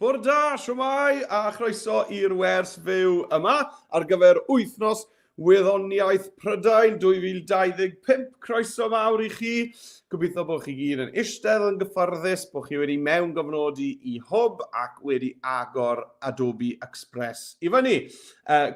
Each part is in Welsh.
Bore da, siwmai, a chroeso i'r wers fyw yma ar gyfer wythnos Wyddoniaeth Prydain 2025. Croeso mawr i chi. Gobeithio bod chi gyd yn eistedd yn gyfforddus, bod chi wedi mewn gofnodi i hwb ac wedi agor Adobe Express i fyny.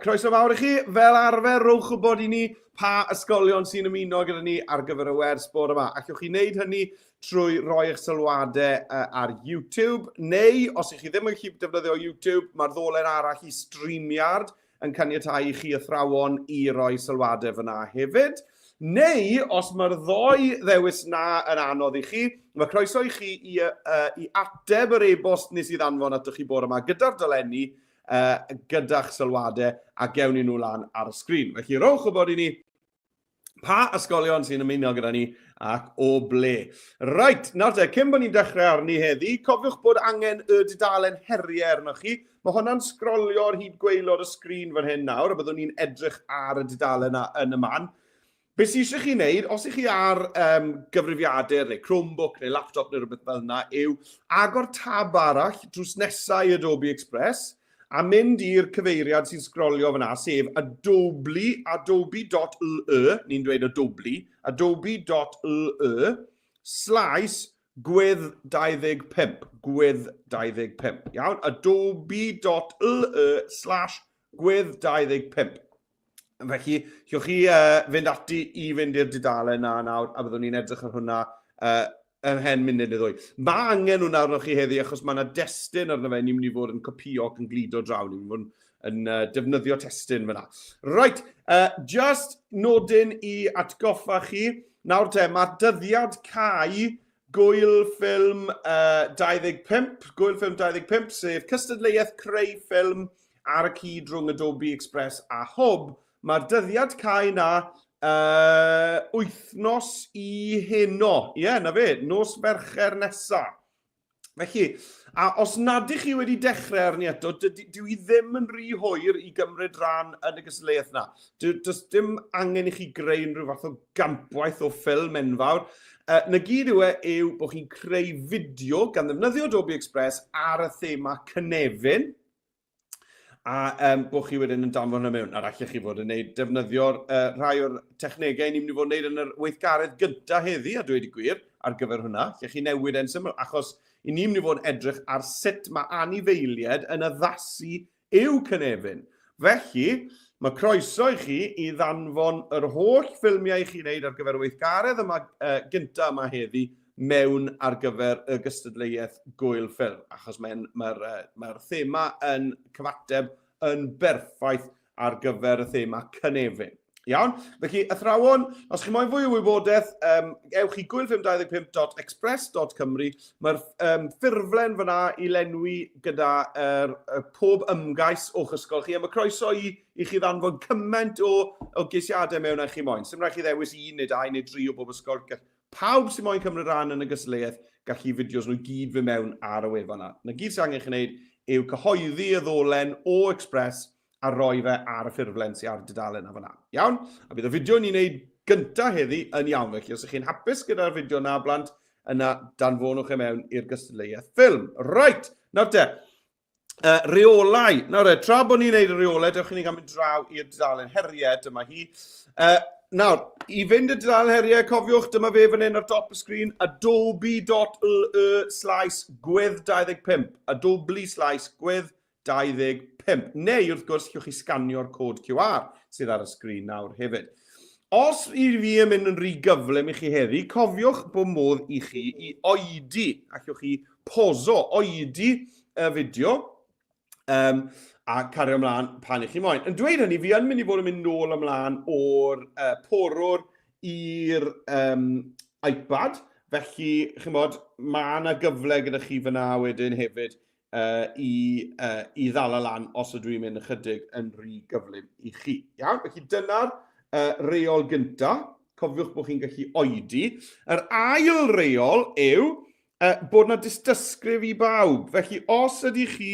Croeso mawr i chi. Fel arfer, rowch o bod i ni pa ysgolion sy'n ymuno gyda ni ar gyfer y wers bore yma. Allwch chi wneud hynny trwy roi eich sylwadau ar YouTube, neu os ych chi ddim yn gallu defnyddio YouTube, mae'r ddolen arall i StreamYard yn caniatáu i chi athrawon i roi sylwadau fyna hefyd. Neu, os mae'r ddoi ddewis na yn anodd i chi, mae croeso i chi i ateb yr e-bost nes i ddanfon atoch chi bore yma gyda'r dolenni, gyda'ch sylwadau a gewn ni nhw lan ar y sgrin. Felly rowch o bod i ni pa ysgolion sy'n ymuno gyda ni ac o ble. Reit, nawr te, cyn bod ni'n dechrau arni heddi, cofiwch bod angen y dudalen heriau arnoch chi. Mae hwnna'n sgrolio ar hyd gwaelod y sgrin fan hyn nawr, a byddwn ni'n edrych ar y dudalen yn y man. Be sy'n eisiau chi wneud, os ych chi ar gyfrifiadur neu Chromebook neu laptop neu rhywbeth fel yna, yw agor tab arall drws nesau i Adobe Express, a mynd i'r cyfeiriad sy'n sgrolio fyna, sef Adobe, adobe.le, ni'n dweud adobe.le, / Gwydd 25, Gwydd 25, iawn? Adobe.le / Gwydd 25. Felly, chi'ch chi fynd ati i fynd i'r dudalen na nawr, a byddwn ni'n edrych ar hwnna yn hen munud neu ddwy. Mae angen hwnna arnoch chi heddi, achos mae yna destun arno fe, ni'n mynd i fod yn copio ac yn glido draw, ni'n mynd yn defnyddio testun fyna. Right, just nodyn i atgoffa chi, nawr te, mae dyddiad cau Gwyl ffilm 25, sef cystadleuaeth creu ffilm ar y cyd rhwng Adobe Express a hwb, mae'r dyddiad cau na wythnos i heno. Ie, na fe, nos Fercher nesa. Felly, a os nad ych chi wedi dechrau arni eto, dyw i ddim yn rhy hwyr i gymryd rhan yn y gystadleuaeth na. Does dim angen i chi greu unrhyw fath o gampwaith o ffilm enfawr. Na gyd yw bod chi'n creu fideo gan ddefnyddio Adobe Express ar y thema cynefin, a bod chi wedyn yn danfon hynny mewn, a allech chi fod yn gwneud defnyddio'r rhai o'r technegau ni'n mynd i fod yn gwneud yn yr weithgaredd gyntaf heddi, a dweud i gwir, ar gyfer hwnna. Allech chi newid e'n syml, achos i ni'n mynd i fod yn edrych ar sut mae anifeiliaid yn addasu i'w cynefin. Felly, mae croeso i chi i ddanfon yr holl ffilmiau i chi wneud ar gyfer y weithgaredd yma gyntaf yma heddi mewn ar gyfer y gystadleuaeth Gwyl ffilm, achos mae'r thema yn cyfateb yn berffaith ar gyfer y thema cynefin. Iawn? Felly, athrawon, os chi moyn fwy o wybodaeth, ewch i gwylfilm25.express.cymru. Mae'r ffurflen fyna i lenwi gyda pob ymgais o'ch ysgol chi, a mae croeso i chi ddanfon cymaint o geisiadau mewn eich chi moyn. Sym rhaid chi ddewis 1 neu 2 neu 3 o bob ysgol. Pawb sy'n moyn cymryd rhan yn y gystadleuaeth, gallu fideos nhw gyd fy mewn ar y wefan yna. Na gyd sy'n angen chi wneud yw cyhoeddi y ddolen o Express a roi fe ar y ffurflen sy'n ar dudalen yna fyna. Iawn? A bydd y fideo ni'n wneud gyntaf heddi yn iawn. Felly, os ych chi'n hapus gyda'r fideo na blant, yna danfonwch e mewn i'r gystadleuaeth ffilm. Right, nawr te, reolau. Nawr te, tra bod ni'n wneud y reolau, dewch i ni gael mynd draw i'r dudalen heriau, dyma hi. Nawr, i fynd y dudalen heriau, cofiwch, dyma fe fan hyn ar top y sgrin, adobe.le / Gwydd 25. Adobe / Gwydd 25. Neu, wrth gwrs, llwch chi sganio'r cod QR sydd ar y sgrin nawr hefyd. Os i fi yn mynd yn rhy gyflym i chi heddi, cofiwch bod modd i chi i oedi, allwch chi poso, oedi y fideo, a cario ymlaen pan i chi moyn. Yn dweud hynny, fi yn mynd i fod yn mynd nôl ymlaen o'r porwr i'r iPad. Felly, chi'n bod, mae yna gyfle gyda chi fyna wedyn hefyd i ddala lan os ydw i'n mynd ychydig yn rhy gyflym i chi. Iawn? Felly, dyna'r reol gyntaf. Cofiwch bod chi'n gallu oedi. Yr ail reol yw bod yna dystysgrif i bawb. Felly, os ydych chi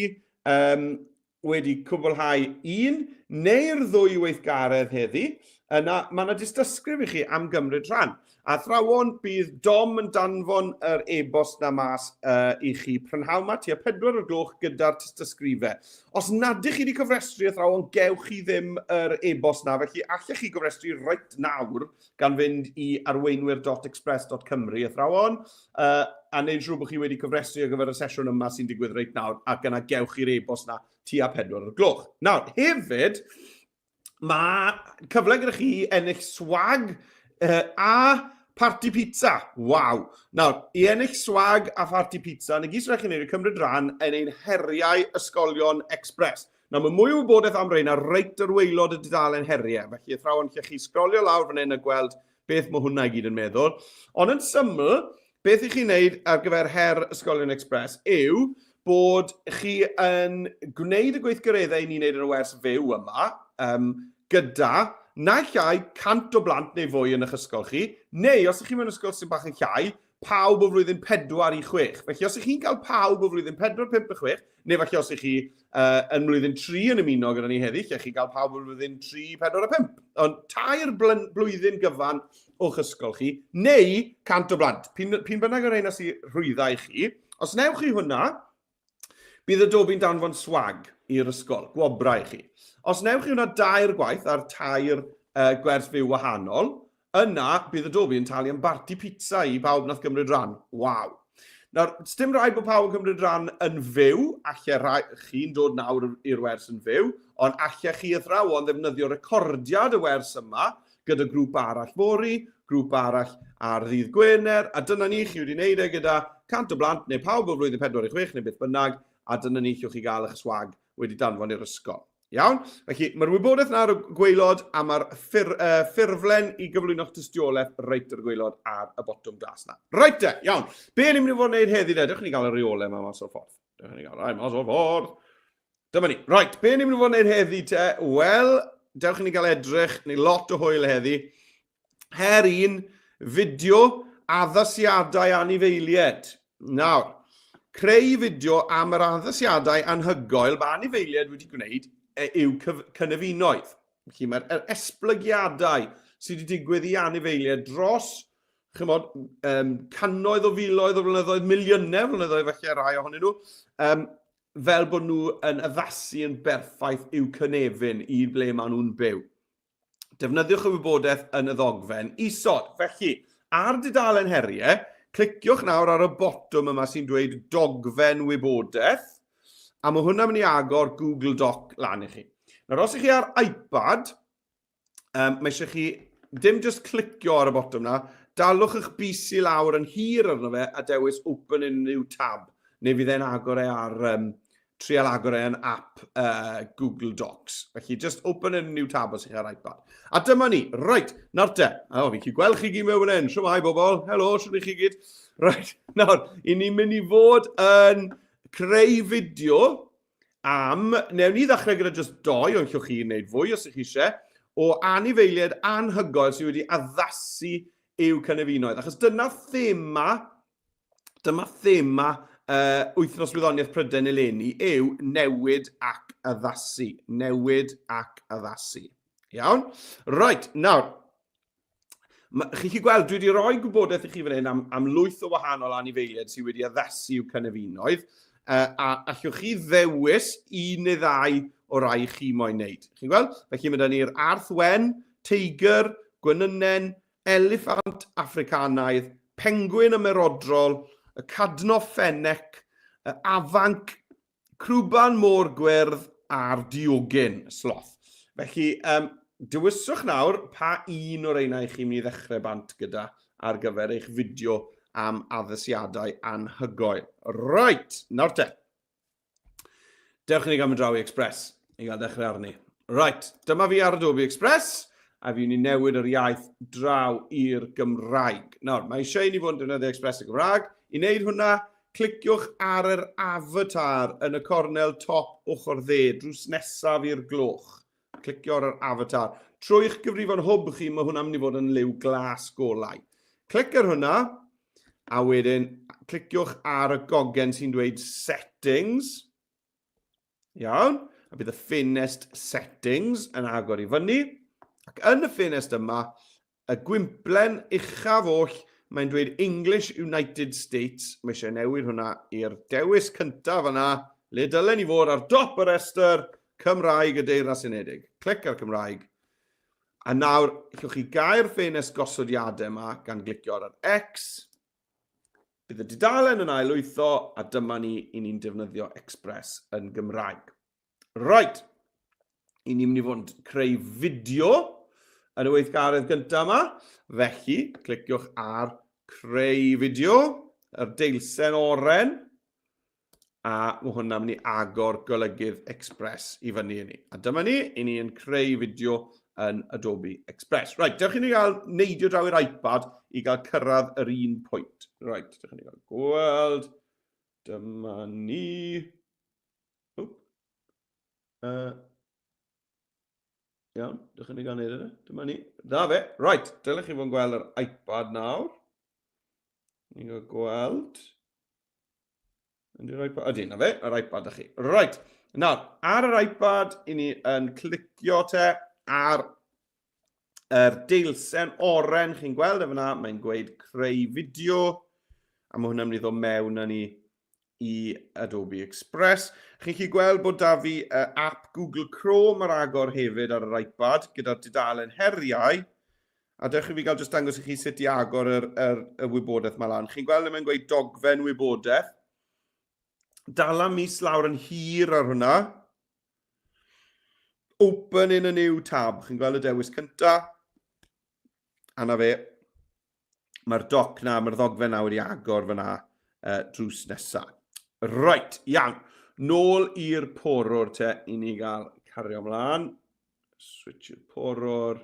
wedi cwblhau 1 neu'r 2 weithgaredd heddi, yna mae yna dystysgrif i chi am gymryd rhan. A thrawon bydd Dom yn danfon yr e-bost na mas i chi prynhawn ma tua 4 o'r gloch gyda'r dystysgrifau. Os nad ych chi wedi cofrestru y thrawon, gewch chi ddim yr e-bost na, felly allech chi gofrestru reit nawr gan fynd i arweinwyr.express.cymru y thrawon, a wneud siŵr bod chi wedi cofrestru ar gyfer y sesiwn yma sy'n digwydd reit nawr, ac yna gewch chi'r e-bost na tua 4 o'r gloch. Nawr, hefyd, mae cyfle gyda chi ennill swag a party pizza. Waw. Nawr, i ennill swag a party pizza, neu gys rhaid chi'n neud i cymryd rhan yn ein heriau ysgolion Express. Nawr, mae mwy o wybodaeth am reina reit ar waelod y dudalen heriau. Felly, athrawon lle chi sgrolio lawr fan hyn a gweld beth mae hwnna i gyd yn meddwl. Ond yn syml, beth i chi'n neud ar gyfer her ysgolion Express yw bod chi yn gwneud y gweithgareddau ni'n neud yn y wers fyw yma, gyda naill llai 100 o blant neu fwy yn eich ysgol chi, neu os ych chi mewn ysgol sy'n bach yn llai, pawb o flwyddyn 4 i 6. Felly os ych chi'n cael pawb o flwyddyn 4, 5 a 6, neu felly os ych chi yn flwyddyn 3 yn ymuno gyda ni heddill, ych chi gael pawb o flwyddyn 3, 4 a 5. Ond 2 blwyddyn gyfan o'ch ysgol chi, neu 100 o blant. Pyn bynnag o'r ein sy'n rhwyddau i chi. Os newch chi hwnna, bydd Adobe'n danfon swag i'r ysgol, gwobrau i chi. Os newch chi hwnna 2 gwaith ar 2 gwers fyw wahanol, yna bydd Adobe yn talu am barti pizza i pawb nath gymryd ran. Waw. Nawr, dim rhaid bod pawb yn gymryd ran yn fyw, allai chi'n dod nawr i'r wers yn fyw, ond allai chi athrawon ddefnyddio recordiad y wers yma gyda grŵp arall fori, grŵp arall ar ddydd Gwener, a dyna ni chi wedi wneud gyda 100 o blant neu pawb o flwyddyn 4 i 6 neu beth bynnag, a dyna ni chi'ch chi gael eich swag wedi danfon i'r ysgol. Iawn? Felly, mae'r wybodaeth na ar y gwaelod a mae'r ffurflen i gyflwyno'ch tystiolaeth reit ar y gwaelod ar y botwm glas na. Reit te, iawn. Be ni'n mynd i fod yn gwneud heddi de? Dewch ni gael y reolau yma mas o'r ffordd. Dewch ni gael rai mas o'r ffordd. Dyma ni. Reit, be ni'n mynd i fod yn gwneud heddi te? Wel, dewch ni gael edrych, neu lot o hwyl heddi. Her un, fideo addasiadau anifeiliaid. Nawr, creu fideo am yr addasiadau anhygoel mae anifeiliaid wedi gwneud yw cynefinoedd. Felly mae'r esblygiadau sydd wedi digwydd i anifeiliaid dros cannoedd o filoedd o flynyddoedd, miliynau o flynyddoedd felly rai ohonyn nhw, fel bod nhw yn addasu yn berffaith i'w cynefin i ble maen nhw'n byw. Defnyddiwch y wybodaeth yn y ddogfen isod. Felly, ar dudalen heriau, cliciwch nawr ar y botwm yma sy'n dweud dogfen wybodaeth, a mae hwnna'n mynd i agor Google Doc lan i chi. Nawr, os ych chi ar iPad, mae eisiau chi dim just clicio ar y botwm na, dalwch eich bus i lawr yn hir arno fe a dewis Open in New Tab, neu fydd e'n agor e ar trial agor e'n app Google Docs. Felly, just Open in New Tab os ych chi ar iPad. A dyma ni, reit, nawr te. O, fi chi gweld chi gyd mewn yn. Siwmai, bobl. Helo, siwm i chi gyd. Reit, nawr, i ni'n mynd i fod yn creu fideo am, newn ni ddechrau gyda just 2, ond llwch chi wneud fwy os ych chi eisiau, o anifeiliaid anhygoel sydd wedi addasu i'w cynefinoedd. Achos dyna thema Wythnos Wyddoniaeth Prydain eleni yw newid ac addasu. Newid ac addasu. Iawn? Right, nawr, chi gweld, dwi wedi rhoi gwybodaeth i chi fan hyn am lwyth o wahanol anifeiliaid sydd wedi addasu i'w cynefinoedd, a allwch chi ddewis 1 neu 2 o rai chi moyn wneud. Chi'n gweld? Felly mae da ni'r arthwen, teigr, gwenynnen, eliffant Africanaidd, pengwyn ymerodrol, y cadno ffenec, y afanc, crwban môr gwyrdd a'r diogyn, sloth. Felly, dywyswch nawr pa un o'r einau chi'n mynd i ddechrau bant gyda ar gyfer eich fideo am addasiadau anhygoel. Right, nawr te. Dewch ni gael mynd draw i Express i gael dechrau arni. Right, dyma fi ar Adobe Express, a fi'n ni newid yr iaith draw i'r Gymraeg. Nawr, mae eisiau ni fod yn defnyddio Express y Gymraeg. I wneud hwnna, cliciwch ar yr avatar yn y cornel top ochr dde, drws nesaf i'r gloch. Clicio ar yr avatar. Trwy'ch gyfrifon hwb chi, mae hwnna'n mynd i fod yn liw glas golau. Clic ar hwnna, a wedyn cliciwch ar y gogen sy'n dweud Settings. Iawn. A bydd y ffenest Settings yn agor i fyny. Ac yn y ffenest yma, y gwimplen uchaf oll, mae'n dweud English United States. Mae eisiau newid hwnna i'r dewis cyntaf yna, le dylen ni fod ar dop y restr Cymraeg y Deyrnas Unedig. Clic ar Cymraeg. A nawr, allwch chi gael ffenest gosodiadau yma gan glicio ar X. Bydd y dudalen yn ailwytho, a dyma ni i ni'n defnyddio Express yn Gymraeg. Right, i ni'n mynd i fod yn creu fideo yn y weithgaredd gyntaf yma. Felly, cliciwch ar creu fideo, yr deilsen oren, a mae hwnna'n mynd i agor golygydd Express i fyny i ni. A dyma ni, i ni yn creu fideo yn Adobe Express. Right, dewch i ni gael neidio draw i'r iPad i gael cyrraedd yr un pwynt. Right, dewch i ni gael gweld. Dyma ni. Iawn, dewch i ni gael neud yna. Dyma ni. Da fe. Right, dylech chi fod yn gweld yr iPad nawr. Ni'n gael gweld. Ydy, na fe, yr iPad â chi. Right, nawr, ar yr iPad, i ni yn clicio te ar yr deilsen oren, chi'n gweld efo mae'n gweud creu fideo, a mae hwnna'n mynd i ddod mewn â ni i Adobe Express. Chi'n chi gweld bod da fi app Google Chrome ar agor hefyd ar yr iPad, gyda'r dudalen heriau, a dewch i fi gael just dangos i chi sut i agor y wybodaeth ma lan. Chi'n gweld mae'n gweud dogfen wybodaeth. Dala mis lawr yn hir ar hwnna. Open in a new tab. Chi'n gweld y dewis cynta. A na fe, mae'r doc na, mae'r ddogfen na wedi agor fyna drws nesa. Right, iawn. Nôl i'r porwr te i ni gael cario ymlaen. Switch i'r porwr.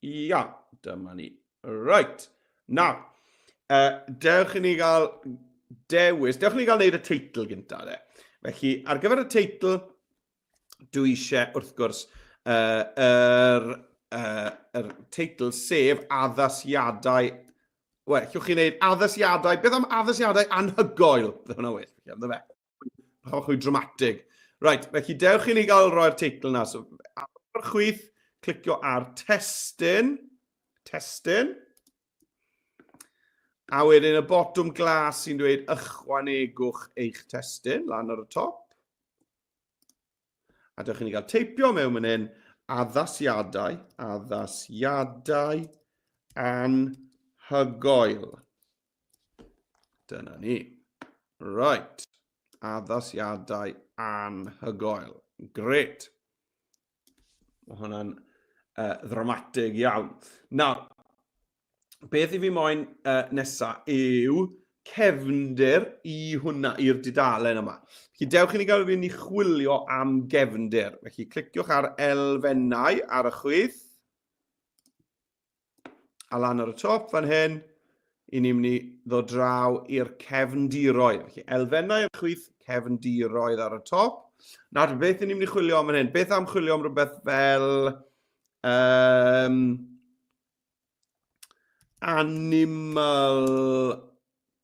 Ia, dyma ni. Right. Nawr, dewch i ni gael dewis. Dewch i ni gael neud y teitl gynta de. Felly, ar gyfer y teitl, dwi eisiau, wrth gwrs, teitl sef addasiadau. Wel, llwch chi wneud addasiadau. Beth am addasiadau anhygoel? Bydd hwnna wedi. Ynddo fe. Chwy dramatig. Right, felly dewch i ni gael roi'r teitl na. So, ar chwyth, clicio ar testyn. Testyn. A wedyn y botwm glas sy'n dweud ychwanegwch eich testyn lan ar y top. A dewch i ni gael teipio mewn fan hyn addasiadau anhygoel. Dyna ni. Right. Addasiadau anhygoel. Gret. Mae hwnna'n ddramatig iawn. Nawr, beth i fi moyn nesa yw cefndir i hwnna, i'r dudalen yma. Felly dewch i ni gael fi'n i chwilio am gefndir. Felly cliciwch ar elfennau ar y chwyth. A lan ar y top fan hyn, i ni'n mynd i ddod draw i'r cefndiroedd. Felly elfennau ar y chwyth, cefndiroedd ar y top. Nawr, beth i ni'n mynd i chwilio am fan hyn? Beth am chwilio am rhywbeth fel animal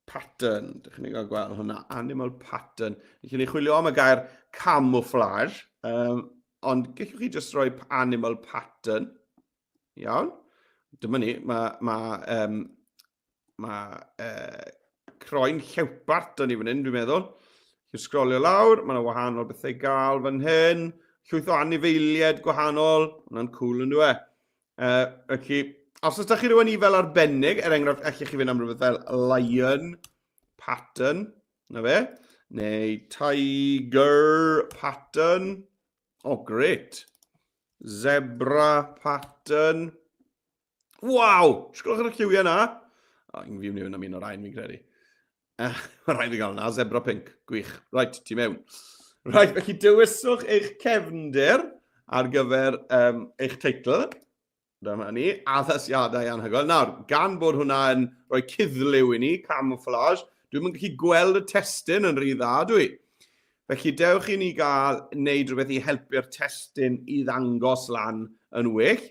pattern. Dych chi'n gael gweld hwnna, animal pattern. Dych chi'n chwilio am y gair camouflage, ond gallwch chi just rhoi animal pattern. Iawn. Dyma ni, mae croen llewbart yn ei fan hyn, dwi'n meddwl. Chi'n sgrolio lawr, mae yna wahanol bethau gael fan hyn. Llwyth o anifeiliaid gwahanol, hwnna'n cool yn dwi. Felly, os ydych chi rhywun i fel arbennig, enghraifft, allwch chi fynd am rhywbeth fel lion pattern, na fe, neu tiger pattern, great, zebra pattern, waw, sgwlwch ar y lliwiau yna, fi'n mynd am un o'r ein fi'n credu. Mae rhaid fi gael yna, zebra pink, gwych, right, ti mewn. Right, felly dewiswch eich cefndir ar gyfer eich teitl. Dyma ni, addasiadau anhygoel. Nawr, gan bod hwnna yn rhoi cuddliw i ni, camouflage, dwi'n mynd gallu gweld y testyn yn rhy dda, dwi. Felly, dewch i ni gael wneud rhywbeth i helpu'r testyn i ddangos lan yn well.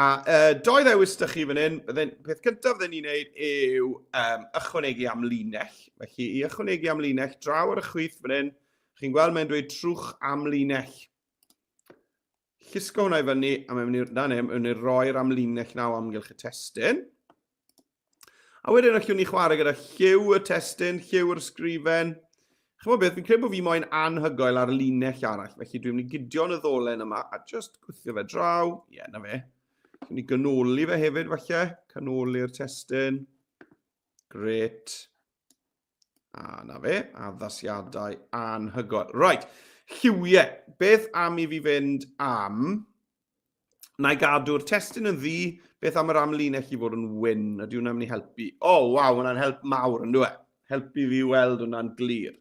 A doi ddewis dych chi fan hyn, peth cyntaf fydden ni'n neud yw ychwanegu am linell. Felly, i ychwanegu am linell, draw ar y chwyth fan hyn, chi'n gweld mae'n dweud trwch am linell. llusgo hwnna i fyny, a mae'n mynd i roi'r amlinell naw amgylch y testyn. A wedyn allwn ni chwarae gyda lliw y testyn, lliw yr sgrifen. Chymod beth, fi'n credu bod fi moyn anhygoel ar linell arall, felly dwi'n mynd i gydio'n y ddolen yma, a just gwthio fe draw. Ie, na fe. Dwi'n mynd i gynoli fe hefyd, falle. Canoli'r testyn. Gret. A na fe, addasiadau anhygoel. Right, lliwiau. Beth am i fi fynd am? Na i gadw'r testyn yn ddi, beth am yr amlinell i fod yn wyn, ydy hwnna'n mynd i helpu. Waw, hwnna'n help mawr yn dwi. Helpu fi weld hwnna'n glir.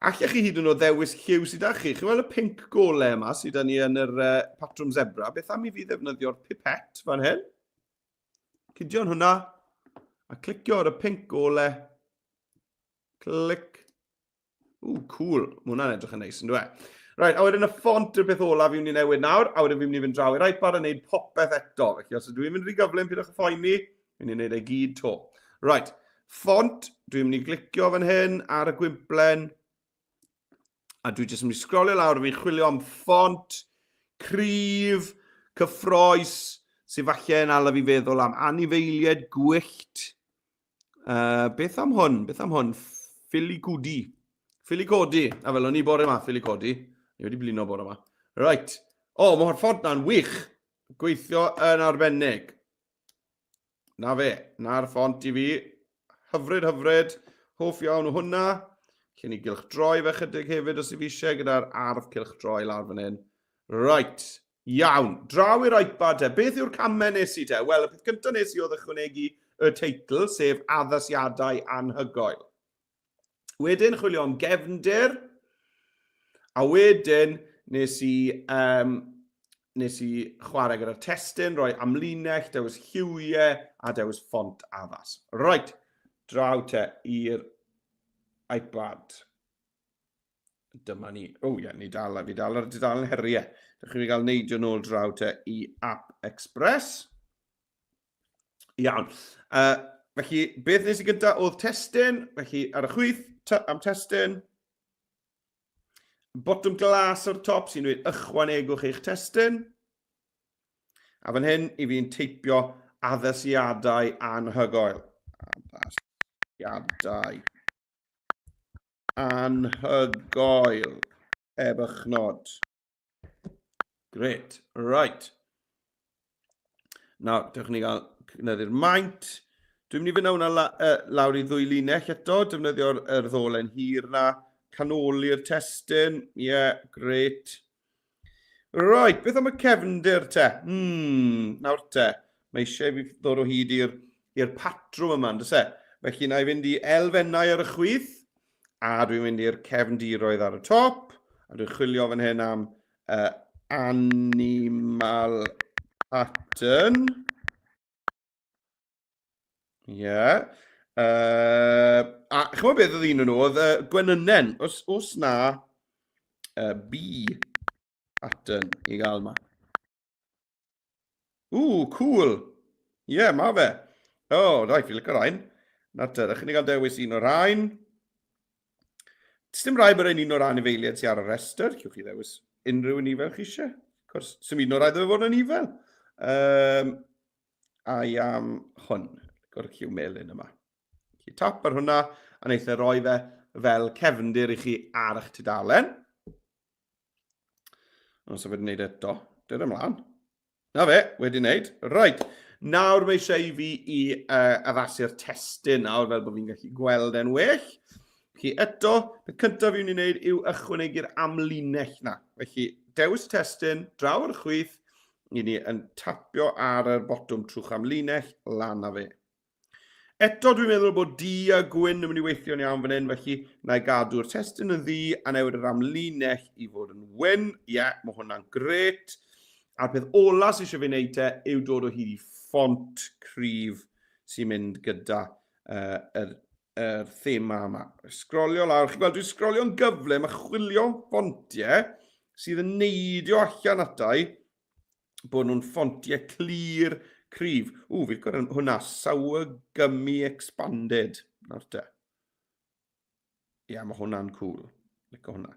Allech chi hyd yn oed ddewis lliw sydd â chi. Chi'n weld y pink golau yma sydd â ni yn yr patrwm zebra. Beth am i fi ddefnyddio'r pipet fan hyn? Cydio'n hwnna. A clicio ar y pink golau. Clic. Cool. Mae hwnna'n edrych yn neis yn dwi. Right, a wedyn y ffont yw'r peth olaf fi'n mynd i newid nawr, a wedyn fi'n mynd i fynd draw i'r iPad a wneud popeth eto. Felly, os ydw i'n mynd i gyflym pidwch y phoeni, fi'n mynd i wneud ei gyd to. Right, ffont, dwi'n mynd i glicio fan hyn ar y gwimplen, a dwi jyst yn mynd i sgrolio lawr a fi'n chwilio am ffont, cryf, cyffroes, sy'n falle yn ala fi feddwl am anifeiliaid gwyllt. Beth am hwn? Filicodi. Filicodi. A fel o'n i bore yma, Filicodi. Ni wedi blino bore yma. Right. Mae'r ffont na'n wych. Gweithio yn arbennig. Na fe. Na'r ffont i fi. Hyfryd. Hoff iawn o hwnna. Cyn i gylch droi fe chydig hefyd os i fi eisiau gyda'r arf cylch droi lawr fan hyn. Right. Iawn. Draw i'r iPad te. Beth yw'r camau nes i te? Wel, y peth cyntaf nes i oedd ychwanegu y teitl, sef addasiadau anhygoel. Wedyn chwilio am gefndir, a wedyn nes i chwarae gyda'r testyn, rhoi amlinell, dewis lliwiau a dewis ffont addas. Right, draw te i'r iPad. Dyma ni. Ni dal ar dudalen heriau. Dych chi'n cael neidio nôl draw te i App Express. Iawn. Felly, beth nes i gyntaf oedd testyn, felly ar y chwith am testyn. Bottom glas o'r top sy'n dweud ychwanegwch eich testyn. A fan hyn i fi'n teipio addasiadau anhygoel. Addasiadau anhygoel. Ebychnod. Gret. Right. Nawr, dewch ni gael cynyddu'r maint. Dwi'n mynd i fynd hwnna lawr i ddwy linell eto, defnyddio'r ddolen hir na, canoli'r testyn, gret. Right, beth am y cefndir te? Nawr te, mae eisiau fi ddod o hyd i'r patrwm yma, dys e? Felly na i fynd i elfennau ar y chwith, a dwi'n mynd i'r cefndiroedd ar y top, a dwi'n chwilio fan hyn am animal pattern. A chymod beth oedd un yn oedd, gwenynnen, os na bee pattern i gael yma. Cool. Ma fe. Rai, fi licio rhain. Na te, ddech chi'n gael dewis un o'r rhain. Dim rai bod un o'r anifeiliaid sy'n ar y rester, cywch chi ddewis unrhyw unifel chi eisiau. Cwrs, sy'n un o'r rhaid o fod yn unifel. A am hwn. Go'r cyw melyn yma. Chi tap ar hwnna, a wneud e roi fe fel cefndir i chi ar eich tudalen. Os ydych chi'n gwneud eto, dyna ymlaen. Na fe, wedi wneud. Right. Nawr mae eisiau i fi i addasu'r testyn nawr, fel bod fi'n gallu gweld e'n well. Felly eto, y cyntaf fi'n wneud yw ychwanegu'r amlinell na. Felly, dewis y testyn, draw ar y chwith, i ni yn tapio ar y botwm trwch amlinell, lan a fe. Eto dwi'n meddwl bod du a gwyn yn mynd i weithio'n iawn fan hyn, felly na i gadw'r testyn yn ddi a newid yr amlinell i fod yn wyn. Mae hwnna'n gret. A'r peth ola sy'n eisiau fi wneud yw dod o hyd i ffont cryf sy'n mynd gyda yr thema yma. Sgrolio lawr. Chi'n gweld, dwi'n sgrolio'n gyflym a chwilio'n ffontiau sydd yn neidio allan atai bod nhw'n ffontiau clir cryf. Fi'n gweld hwnna, Sawagumi Expanded. Nawr te. Mae hwnna'n cool. Licio hwnna.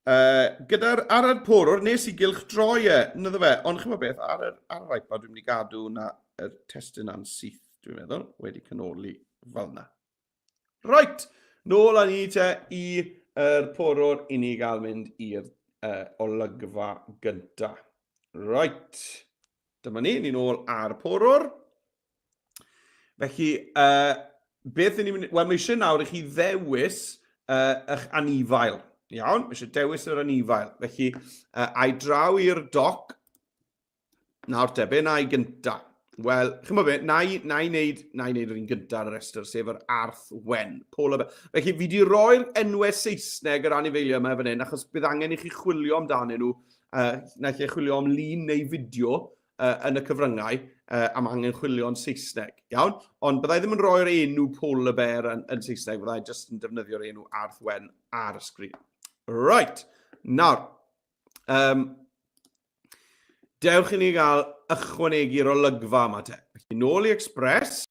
Gyda'r ar y porwr, nes I gylch droi yn fe. Ond chymod beth, ar yr iPad dwi'n mynd I gadw na y testyn a'n syth, dwi'n meddwl, wedi canoli fel yna. Right, nôl â ni te i'r porwr I ni gael mynd i'r olygfa gynta. Right, dyma ni nôl ar porwr. Felly, beth ni'n mynd, wel, mae eisiau nawr I chi ddewis eich anifail. Iawn, mae eisiau dewis yr anifail. Felly, a'i draw i'r doc. Nawr te, be na I gynta? Wel, chymod be, na I wneud yr un gynta ar y restr, sef yr arth wen. Felly, fi wedi roi'r enwau Saesneg yr anifeiliaid yma fan hyn, achos bydd angen I chi chwilio amdanyn nhw, na chi chwilio am lun neu fideo yn y cyfryngau, am angen chwilio yn Saesneg. Iawn? Ond byddai ddim yn rhoi'r enw polar bear yn Saesneg, byddai jyst yn defnyddio'r enw arth wen ar y sgrin. Right, nawr, dewch I ni gael ychwanegu'r olygfa yma te. Felly, nôl I Express,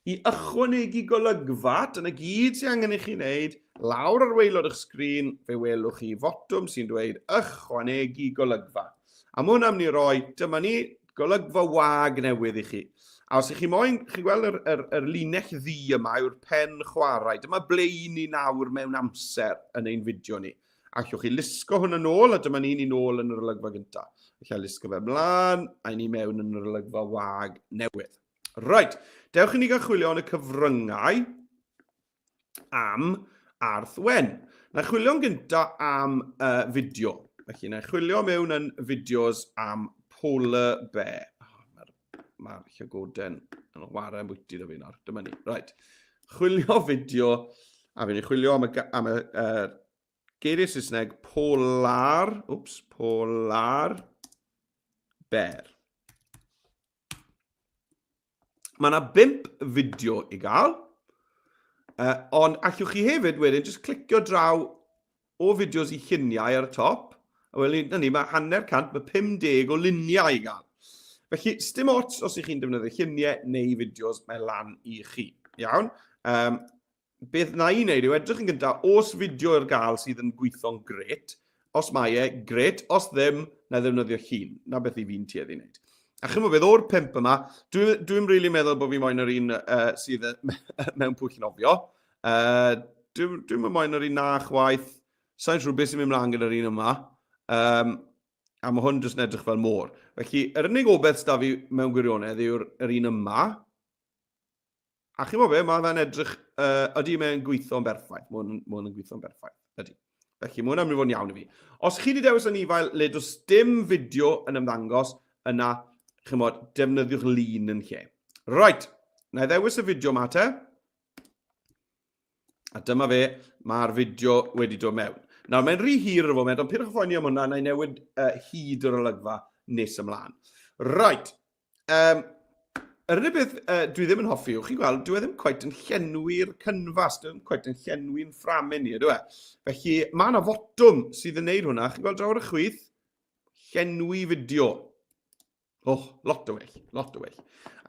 I ychwanegu golygfa, dyna gyd sy'n angen I chi wneud, lawr ar waelod eich sgrin, fe welwch chi fotwm sy'n dweud ychwanegu golygfa. A mae hwnna'n mynd I roi, dyma ni, golygfa wag newydd I chi. A os ych chi moyn, chi'n gweld yr linell ddi yma yw'r pen chwarae. Dyma ble I ni nawr mewn amser yn ein fideo ni. Allwch chi lusgo hwn yn ôl, a dyma ni'n ôl yn yr olygfa gyntaf. Allai lusgo fe mlaen, a ni mewn yn yr olygfa wag newydd. Right, dewch I ni gael chwilio yn y cyfryngau am arth wen. Na chwilio'n gyntaf am fideo. Felly, na chwilio mewn yn fideos am polar bear. Mae'r llygoden yn wara yn bwyty da fi nawr. Dyma ni. Right. Chwilio fideo, a fi'n chwilio am y geiriau Saesneg polar bear. Mae yna 5 fideo I gael, ond allwch chi hefyd wedyn jyst clicio draw o fideos I lluniau ar y top, a wedyn mae hanner cant, mae 50 o luniau I gael. Felly, sdim ots os ych chi'n defnyddio lluniau neu fideos, mae lan I chi. Iawn? Beth na I wneud yw edrych yn gyntaf, os fideo i'r gael sydd yn gweithio'n gret, os mae gret, os ddim, na ddefnyddio llun. Na beth I fi'n tueddu I wneud. A chymod beth o'r 5 yma, dwi'n really meddwl bod fi moyn yr un sydd mewn pwyll nofio. Dwi'n moyn yr un na chwaith, sa'n siŵr beth sy'n mynd mlaen gyda'r un yma. A mae hwn jyst yn edrych fel môr. Felly, yr unig obeth da fi mewn gwirionedd yw'r un yma. A chi'n meddwl be, mae fe'n edrych, ydy mae'n gweithio'n berffaith. Mae hwn yn gweithio'n berffaith. Ydy. Felly, mae hwnna'n mynd I fod yn iawn I fi. Os chi wedi dewis yn ifael le does dim fideo yn ymddangos, yna, chi'n meddwl, defnyddiwch lun yn lle. Right, na I ddewis y fideo yma te. A dyma fe, mae'r fideo wedi dod mewn. Nawr, mae'n rhy hir ar y foment, ond pyrrwch ffoni am hwnna, na I newid hyd yr olygfa nes ymlaen. Right. Yr unig beth dwi ddim yn hoffi yw, chi'n gweld, dwi ddim cweit yn llenwi'r canfas, dwi ddim cweit yn llenwi'n fframen ni, ydw e? Felly, mae yna fotwm sydd yn neud hwnna, chi'n gweld draw ar y chwith, llenwi fideo. Lot o well, lot o well.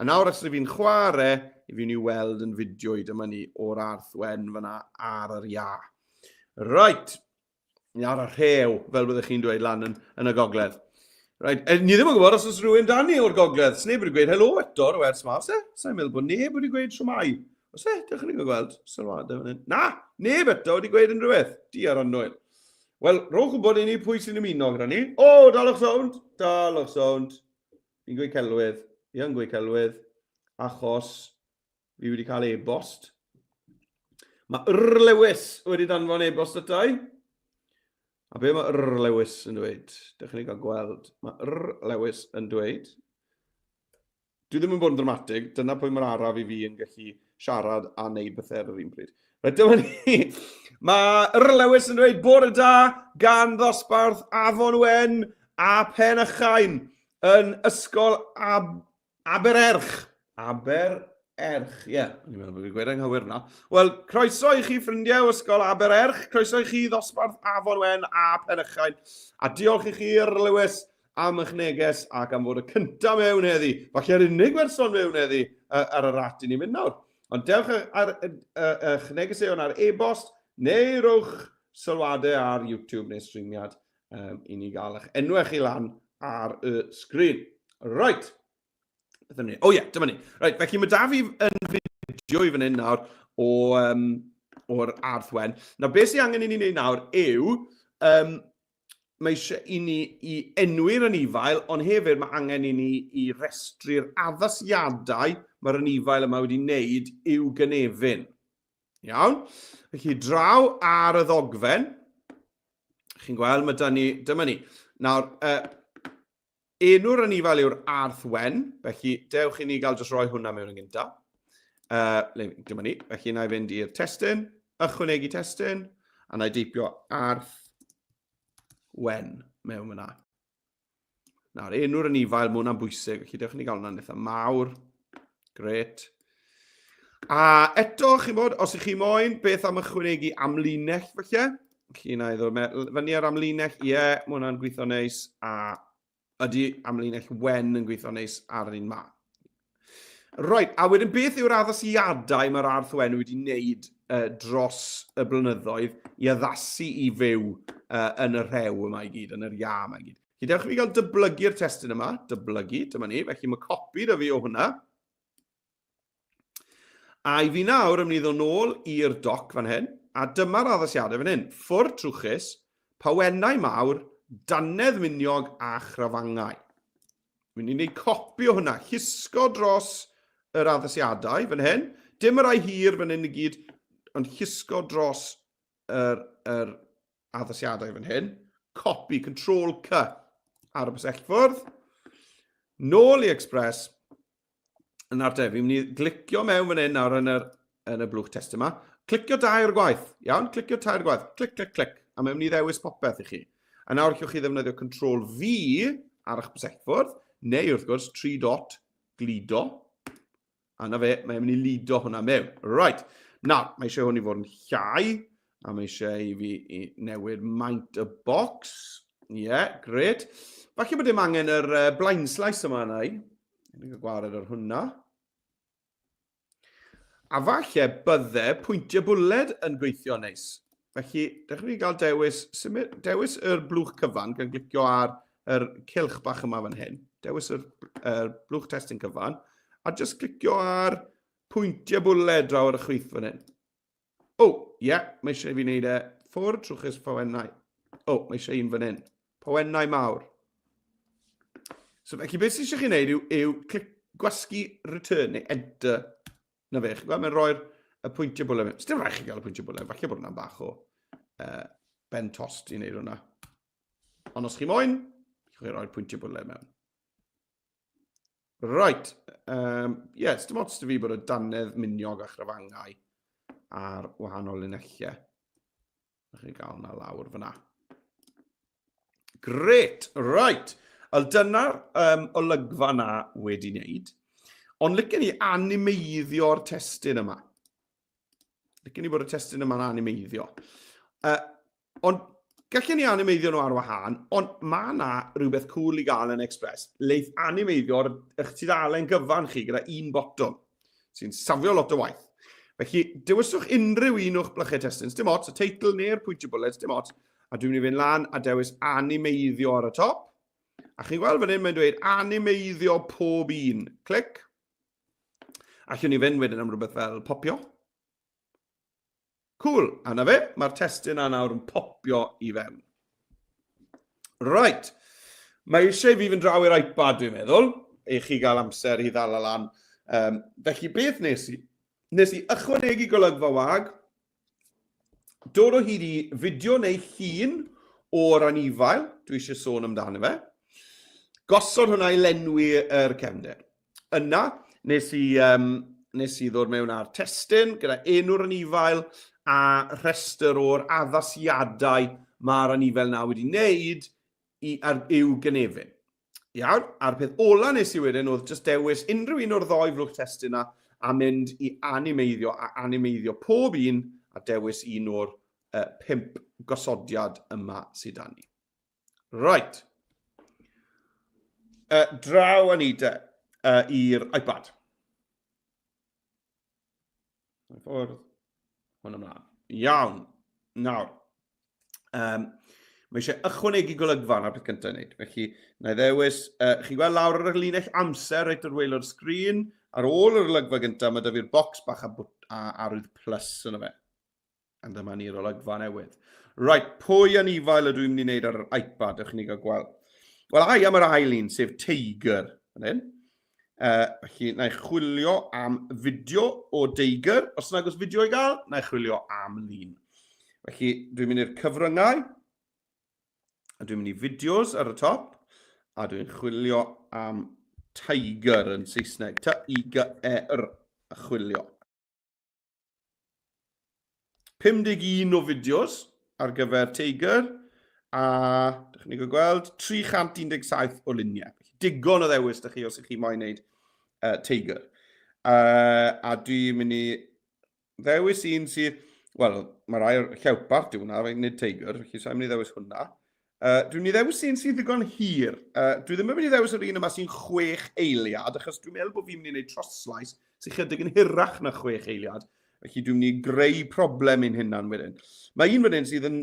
A nawr os fi'n chwarae, I fi'n I weld yn fideo I dyma ni o'r arth wen fyna ar yr ia. Right. Ni ar y rhew, fel byddwch chi'n dweud lan yn y gogledd. Right. Ni ddim yn gwybod os oes rhywun dan ni o'r gogledd. Sneb wedi gweud helo eto ar y wers ma. Sa'n meddwl bod neb wedi gweud siwmai. Os dych chi'n gweld? Na, neb eto wedi gweud unrhyw beth. Di ar annwyl. Wel, rhowch gwybod I ni pwy sy'n ymuno gyda ni. Dalwch sownd. Dalwch sownd. Fi'n gweud celwydd. Fi'n gweud celwydd. Achos fi wedi cael e-bost. Mae Lewis wedi danfon e-bost atai. A be mae Lewis yn dweud? Dych chi'n cael gweld. Mae Lewis yn dweud. Dwi ddim yn bod yn dramatig. Dyna pwy mae'r araf I fi yn gallu siarad a wneud bethau ar yr un pryd. Rhaid dyma ni. Mae Lewis yn dweud bore da gan ddosbarth Afon Wen a Penychain yn ysgol Abererch. Abererch, ie. Ni'n meddwl bod fi'n gweud anghywir na. Wel, croeso I chi ffrindiau o ysgol Abererch, croeso I chi ddosbarth Afon Wen a Penychain, a diolch I chi Lewis am eich neges ac am fod y cyntaf mewn heddi. Falle'r unig person mewn heddi ar y rat I ni'n mynd nawr. Ond dewch ar eich negeseuon ar e-bost, neu rowch sylwadau ar YouTube neu streamiad i ni gael eich enwau chi lan ar y sgrin. Right. O ie, dyma ni. Right, felly mae da fi yn fideo i fan hyn nawr o'r arthwen. Nawr, beth sydd angen i ni wneud nawr yw, mae eisiau i ni i enwi'r anifail, ond hefyd mae angen i ni i restru'r addasiadau mae'r anifail yma wedi wneud i'w gynefin. Iawn? Felly draw ar y ddogfen. Chi'n gweld, mae da ni, dyma ni. Nawr, enw'r anifail yw'r arthwen, felly dewch i ni gael jyst rhoi hwnna mewn yn gyntaf. Dyma ni, felly na i fynd i'r testyn, ychwanegu testyn, a na i deipio arthwen mewn yna. Nawr, enw'r anifail, mae hwnna'n bwysig, felly dewch i ni gael hwnna'n eitha mawr. Gret. A eto, chi'n bod, os ych chi moyn, beth am ychwanegu amlinell, felly? Felly na i ddod fyny ar amlinell, ie, mae hwnna'n gweithio neis, a ydy amlinell wen yn gweithio neis ar un ma. Right, a wedyn beth yw'r addasiadau mae'r arthwen wedi wneud dros y blynyddoedd i addasu i fyw yn y rhew yma i gyd, yn yr ia yma i gyd. Felly dewch i fi gael dyblygu'r testyn yma, dyblygu, dyma ni, felly mae copi da fi o hwnna. A i fi nawr ymwneud ddod nôl i'r doc fan hyn, a dyma'r addasiadau fan hyn. Ffwrdd trwchus, pawennau mawr, dannedd miniog a chrafangau. Wy'n ni'n gwneud copi o hwnna, llusgo dros yr addasiadau fan hyn. Dim y rai hir fan hyn i gyd, ond llusgo dros yr addasiadau fan hyn. Copi, Control C ar y bysellfwrdd. Nôl i Express. Yn artef, fi'n mynd i glicio mewn fan hyn nawr yn y blwch test yma. Clicio dair gwaith. Iawn, clicio tair gwaith. Clic, clic, clic. A mae'n mynd i ddewis popeth i chi. A nawr allwch chi ddefnyddio Control V ar eich bysellfwrdd, neu wrth gwrs 3 dot glido. A na fe, mae'n mynd i lido hwnna mewn. Right. Nawr, mae eisiau hwn i fod yn llai, a mae eisiau i fi i newid maint y box. Ie, yeah, gred. Falle bod dim angen yr blind slice yma yna i. Ni'n gwared ar hwnna. A falle bydde pwyntiau bwled yn gweithio neis. Felly, dechrau ni gael dewis yr blwch cyfan, gan glicio ar yr cylch bach yma fan hyn. Dewis yr blwch testyn cyfan, a jyst clicio ar pwyntiau bwled draw ar y chwith fan hyn. O, ie, mae eisiau fi wneud ffwrdd trwchus pawennau. O, mae eisiau un fan hyn. Pawennau mawr. So, felly, beth sydd eisiau chi wneud yw gwasgu return neu enter. Na fe, chi'n gweld, mae'n rhoi'r pwyntiau bwled mewn. Sdim rhaid chi gael y pwyntiau bwled, falle bod hwnna'n bach o ben tost i wneud hwnna. Ond os chi moyn, chi'n rhoi'r pwyntiau bwled mewn. Right. Yes, dim ots da fi bod y dannedd miniog a chrafangau ar wahanol linellau. Chi'n gael hwnna lawr fyna. Gret. Right. Wel, dyna'r olygfa na wedi wneud. Ond licen ni animeiddio'r testyn yma. Licen ni bod y testyn yma'n animeiddio. Ond gallen ni animeiddio nhw ar wahân, ond mae yna rhywbeth cool i gael yn Express. Leith animeiddio'r eich tudalen gyfan chi gyda un botwm, sy'n safio lot o waith. Felly, dewiswch unrhyw un o'ch blychau testyn. Dim ots, y teitl neu'r pwyntio bwled, dim ots. A dwi'n mynd i fynd lan a dewis animeiddio ar y top. A chi'n gweld fan hyn, mae'n dweud animeiddio pob un. Clic. Allwn ni fynd wedyn am rhywbeth fel popio. Cool. A na fe, mae'r testyn yna nawr yn popio i fewn. Right. Mae eisiau fi fynd draw i'r iPad, dwi'n meddwl, i chi gael amser i ddal lan. Felly, beth nes i? Nes i ychwanegu golygfa wag, dod o hyd i fideo neu llun o'r anifail, dwi eisiau sôn amdano fe, gosod hwnna i lenwi yr cefndir. Yna, nes i ddod mewn ar testyn gyda enw'r anifail a rhestr o'r addasiadau mae'r anifail na wedi wneud i'w gynefin. Iawn, a'r peth ola nes i wedyn oedd just dewis unrhyw un o'r ddoi flwch testyn na a mynd i animeiddio pob un a dewis un o'r 5 gosodiad yma sydd â ni. Right. Draw ni i'r iPad. Ffwrdd. Hwn ymlaen. Iawn. Nawr. Mae eisiau ychwanegu golygfa ar beth cyntaf wneud. Felly, na i ddewis, chi gweld lawr ar y linell amser reit ar wael o'r sgrin. Ar ôl yr olygfa gyntaf, mae da fi'r bocs bach a arwydd plus yna fe. A dyma ni'r olygfa newydd. Right, pwy anifail ydw i'n mynd i wneud ar yr iPad, ydych chi'n cael gweld? Wel, ai am yr ail un, sef Tiger. Felly, na i chwilio am fideo o Tiger. Os nag oes fideo i gael, na i chwilio am lun. Felly, dwi'n mynd i'r cyfryngau. A dwi'n mynd i fideos ar y top, a dwi'n chwilio am Tiger yn Saesneg. T-I-G-E-R, a chwilio. 51 o fideos ar gyfer Tiger, a ydych chi'n gweld 317 o luniau. Digon o ddewis ydych chi os ydych chi moyn wneud Tiger. A dwi'n mynd i ddewis un sydd, wel, mae rai o'r llewpart yw hwnna, fe'n wneud Tiger, felly sa'n mynd i ddewis hwnna. Dwi'n mynd i ddewis un sy'n ddigon hir. Dwi ddim yn mynd i ddewis yr un yma sy'n 6 eiliad, achos dwi'n meddwl bod fi'n mynd i wneud troslais sy'n chydig yn hirach na 6 eiliad. Felly dwi'n mynd i greu problem un hynna'n wedyn. Mae un wedyn sydd yn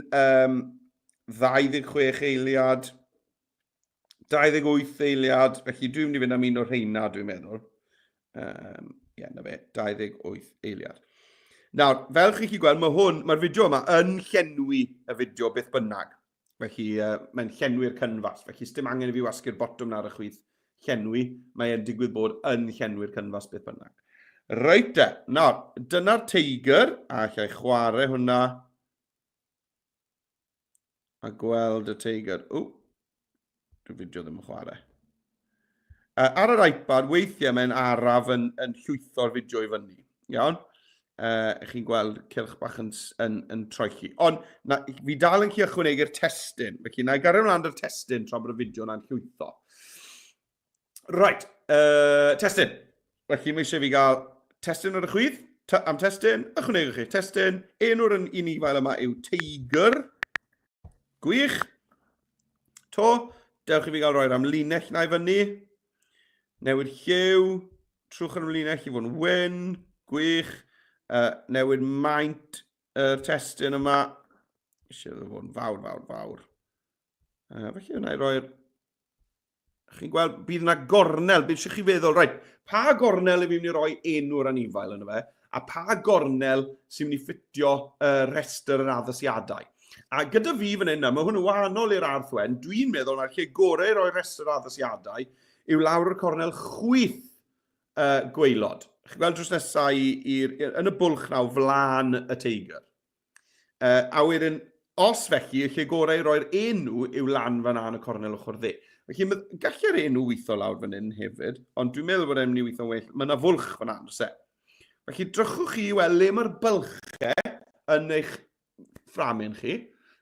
26 eiliad, 28 eiliad, felly dwi'n mynd i fynd am un o'r rheina, dwi'n meddwl. Na fe, 28 eiliad. Nawr, fel chi'n gweld, mae'r fideo yma yn llenwi y fideo beth bynnag. Felly, mae'n llenwi'r cynfas. Felly, dim angen i fi wasgu'r botwm na ar y chwith llenwi. Mae'n digwydd bod yn llenwi'r cynfas beth bynnag. Reit de. Nawr, dyna'r Tiger. A allai chwarae hwnna. A gweld y Tiger. Dwi'n fideo ddim yn chwarae. Ar yr iPad, weithiau mae'n araf yn llwytho'r fideo i fyny. Iawn? Chi'n gweld cylch bach yn troi chi. Ond fi dal yn chi ychwanegu'r testyn. Felly, na i gario ymlaen yr testyn tra bod y fideo yna'n llwytho. Right, testyn. Felly, mae eisiau fi gael testyn ar y chwydd. Am testyn, ychwanegu chi testyn. Enw'r unifail yma yw Tiger. Gwych. To, dewch i fi gael roi'r amlinell na i fyny. Newid lliw. Trwch ar amlinell i fod yn wyn. Gwych. Newid maint y testyn yma. Eisiau fod yn fawr. Felly yna i roi'r... Chi'n gweld, bydd yna gornel, bydd eisiau chi feddwl, reit, pa gornel i fi mynd i roi enw'r anifail yna fe, a pa gornel sy'n mynd i ffitio restr yr addasiadau. A gyda fi fan hyn, mae hwn yn wahanol i'r arthwen, dwi'n meddwl na'r lle gorau i roi restr addasiadau yw lawr y cornel chwyth gweilod. Chi'n gweld drws nesaf yn y bwlch naw flan y Tiger. A wedyn, os felly, y lle gorau i roi'r enw yw lan fan yn y cornel ochr dde. Felly, gallai'r enw weithio lawr fan hyn hefyd, ond dwi'n meddwl bod e'n mynd i weithio well. Mae yna fwlch fan hyn, se. Felly, drychwch chi i weld le mae'r bylchau yn eich fframyn chi,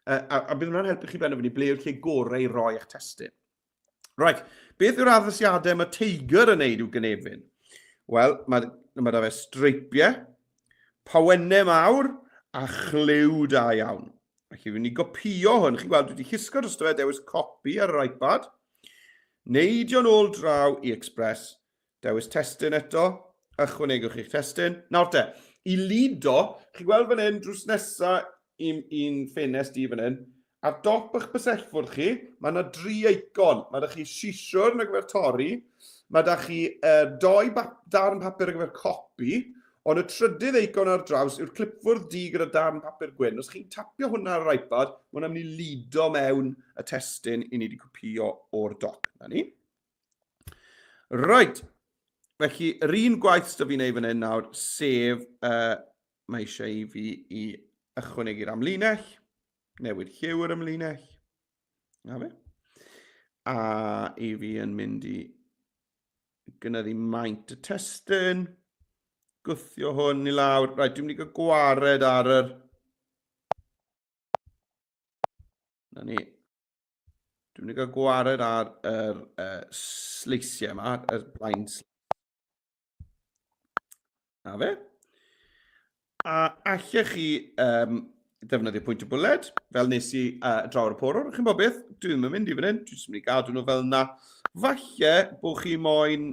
a bydd hwnna'n helpu chi benno fyny ble yw'r lle gorau i roi eich testyn. Right, beth yw'r addasiadau mae Tiger yn neud i'w gynefin? Wel, mae da fe streipiau, pawennau mawr a chliw da iawn. Felly, fi'n mynd i gopio hwn. Chi'n gweld, dwi wedi llusgo dros fe, dewis copi ar yr iPad. Neidio'n ôl draw i Express. Dewis testyn eto. Ychwanegwch chi'ch testyn. Nawr te, i lido, chi'n gweld fan hyn drws nesaf i'n ffenest i fan hyn. Ar dop eich bysellfwrdd chi, mae yna 3 eicon. Mae da chi siswr na gyfer torri. Mae da chi 2 darn papur ar gyfer copi, ond y trydydd eicon ar draws yw'r clipfwrdd di gyda darn papur gwyn. Os chi'n tapio hwnna ar yr iPad, mae hwnna'n mynd i lido mewn y testyn i ni wedi copio o'r doc. Na ni. Right. Felly, yr un gwaith sydd fi'n ei fan hyn nawr, sef mae eisiau i fi i ychwanegu'r amlinell, newid lliw yr amlinell. Na fe. A i fi yn mynd i gynyddu maint y testyn, gwthio hwn i lawr. Rhaid, dwi'n mynd i gael gwared ar yr... Na ni. Dwi'n mynd i gael gwared ar yr sleisiau yma, y blaen sleisiau. Na fe. A allech chi defnyddio pwynt y bwled, fel nes i drawr y porwr. Chi'n bod beth? Dwi ddim yn mynd i fan hyn, dwi'n mynd i gadw nhw fel yna. Falle bod chi moyn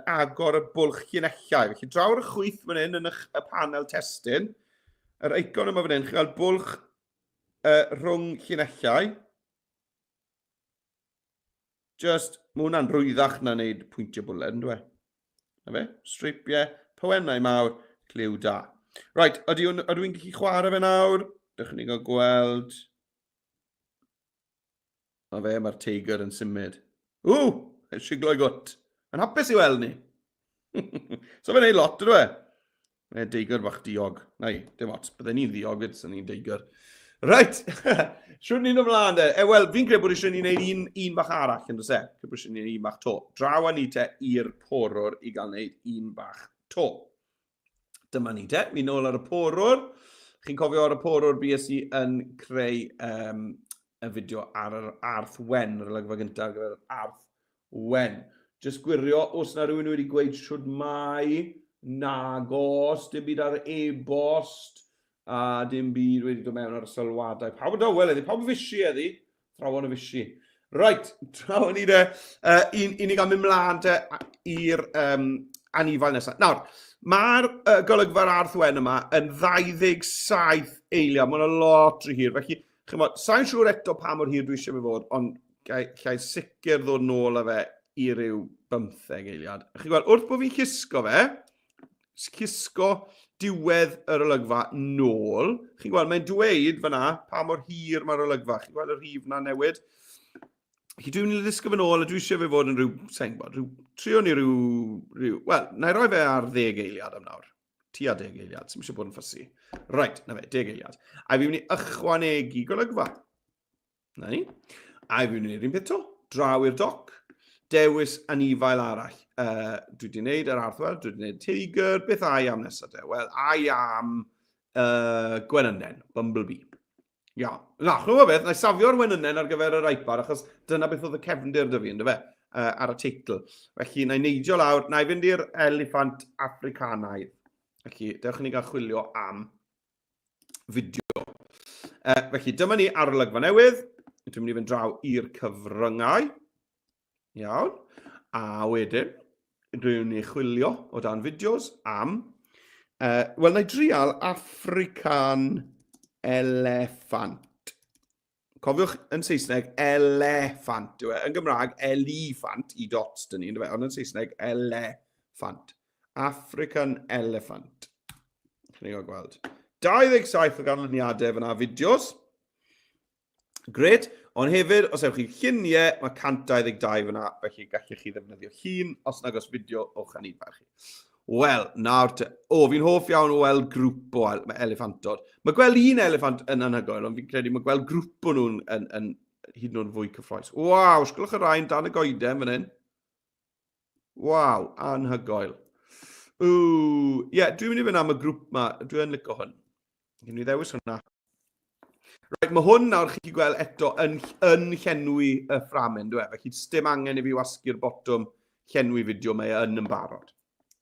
agor y bwlch llinellau. Felly drawr y chwyth fan hyn yn y panel testyn. Yr eicon yma fan hyn, chi'n cael bwlch rhwng llinellau. Just, mae hwnna'n rwyddach na wneud pwyntio bwlen, dwi. Na fe, stripiau, pywennau mawr, cliw da. Right, ydw i'n gallu chwarae fe nawr? Dych chi'n gael gweld. Na fe, mae'r teigr yn symud. Siglo i gwt. Yn hapus i weld ni. So fe'n neud lot, ydw e? Fe'n deigr bach diog. Na i, dim ots, byddai ni'n ddiog, ydw ni'n deigr. Right, siwr ni'n ymlaen de. Wel, fi'n credu bod eisiau ni'n neud un bach arall, yn dweud e? Credu bod eisiau ni'n neud un bach to. Draw a ni te i'r porwr i gael neud un bach to. Dyma ni te, fi'n nôl ar y porwr. Chi'n cofio ar y porwr bues i yn creu y fideo ar yr arth wen, yr olygfa gyntaf gyda'r arth wen. Jyst gwirio, os na rhywun wedi gweud siwr mai, nagos, dim byd ar e-bost, a dim byd wedi dod mewn ar y sylwadau. Pawb yn dawel eddi, pawb yn fysi eddi. Thrawon y fysi. Right, thrawon ni de, un i gael mynd mlaen te i'r anifail nesaf. Nawr, mae'r golygfa'r arthwen yma yn 27 eiliad. Mae'n lot rhy hir. Felly, sa'n siŵr eto pa mor hir dwi eisiau fe fod, ond gai sicr ddod nôl â fe i ryw 15 eiliad. Chi'n gweld, wrth bod fi'n cysgo diwedd yr olygfa nôl. Chi'n gweld, mae'n dweud fyna pa mor hir mae'r olygfa. Chi'n gweld y rhif na newid. Felly dwi'n mynd i ddisgo fy nôl a dwi eisiau fe fod yn trio ni ryw... Wel, na i roi fe ar 10 eiliad am nawr. Tua 10 eiliad, sy'n eisiau bod yn ffysi. Right, na fe, 10 eiliad. A fi'n mynd i ychwanegu golygfa. Na ni. A fi'n mynd i'r un peth to. Draw i'r doc. Dewis anifail arall. Dwi wedi gwneud yr arthwel, dwi wedi gwneud teigr, beth I am nesaf de? Wel, I am gwenynnen, Bumblebee. Ia. Na, chwm o beth, na i safio'r wenynnen ar gyfer yr iPad, achos dyna beth oedd y cefndir dy fi, ynddo fe, ar y teitl. Felly, na i neidio lawr, na i fynd i'r eliffant Africanaidd. Felly, dewch ni gael chwilio am fideo. Felly, dyma ni ar olygfa newydd. Dwi'n mynd i fynd draw i'r cyfryngau. Iawn. A wedyn, dwi'n mynd i chwilio o dan fideos am... Wel, na i drial African elephant. Cofiwch yn Saesneg, elephant. Yn Gymraeg, elephant, i dots dyn ni, ond yn Saesneg, elephant. African elephant. Chi'n ei gweld. 27 o ganlyniadau fyna fideos. Gret, ond hefyd, os ewch chi lluniau, mae 122 fyna, felly gallwch chi ddefnyddio llun, os nag os fideo o'ch anifail chi. Wel, nawr te, fi'n hoff iawn o weld grŵp o eliffantod. Mae gweld un eliffant yn anhygoel, ond fi'n credu mae gweld grŵp o nhw'n hyd yn oed fwy cyffroes. Waw, sgwylwch y rhain dan y goeden fan hyn. Waw, anhygoel. Dwi'n mynd i fynd am y grŵp yma, dwi'n licio hwn. Dwi'n mynd i ddewis hwnna. Right, mae hwn nawr chi'n gweld eto yn llenwi y fframen, dwi'n felly dim angen i fi wasgu'r botwm llenwi fideo mae yn barod.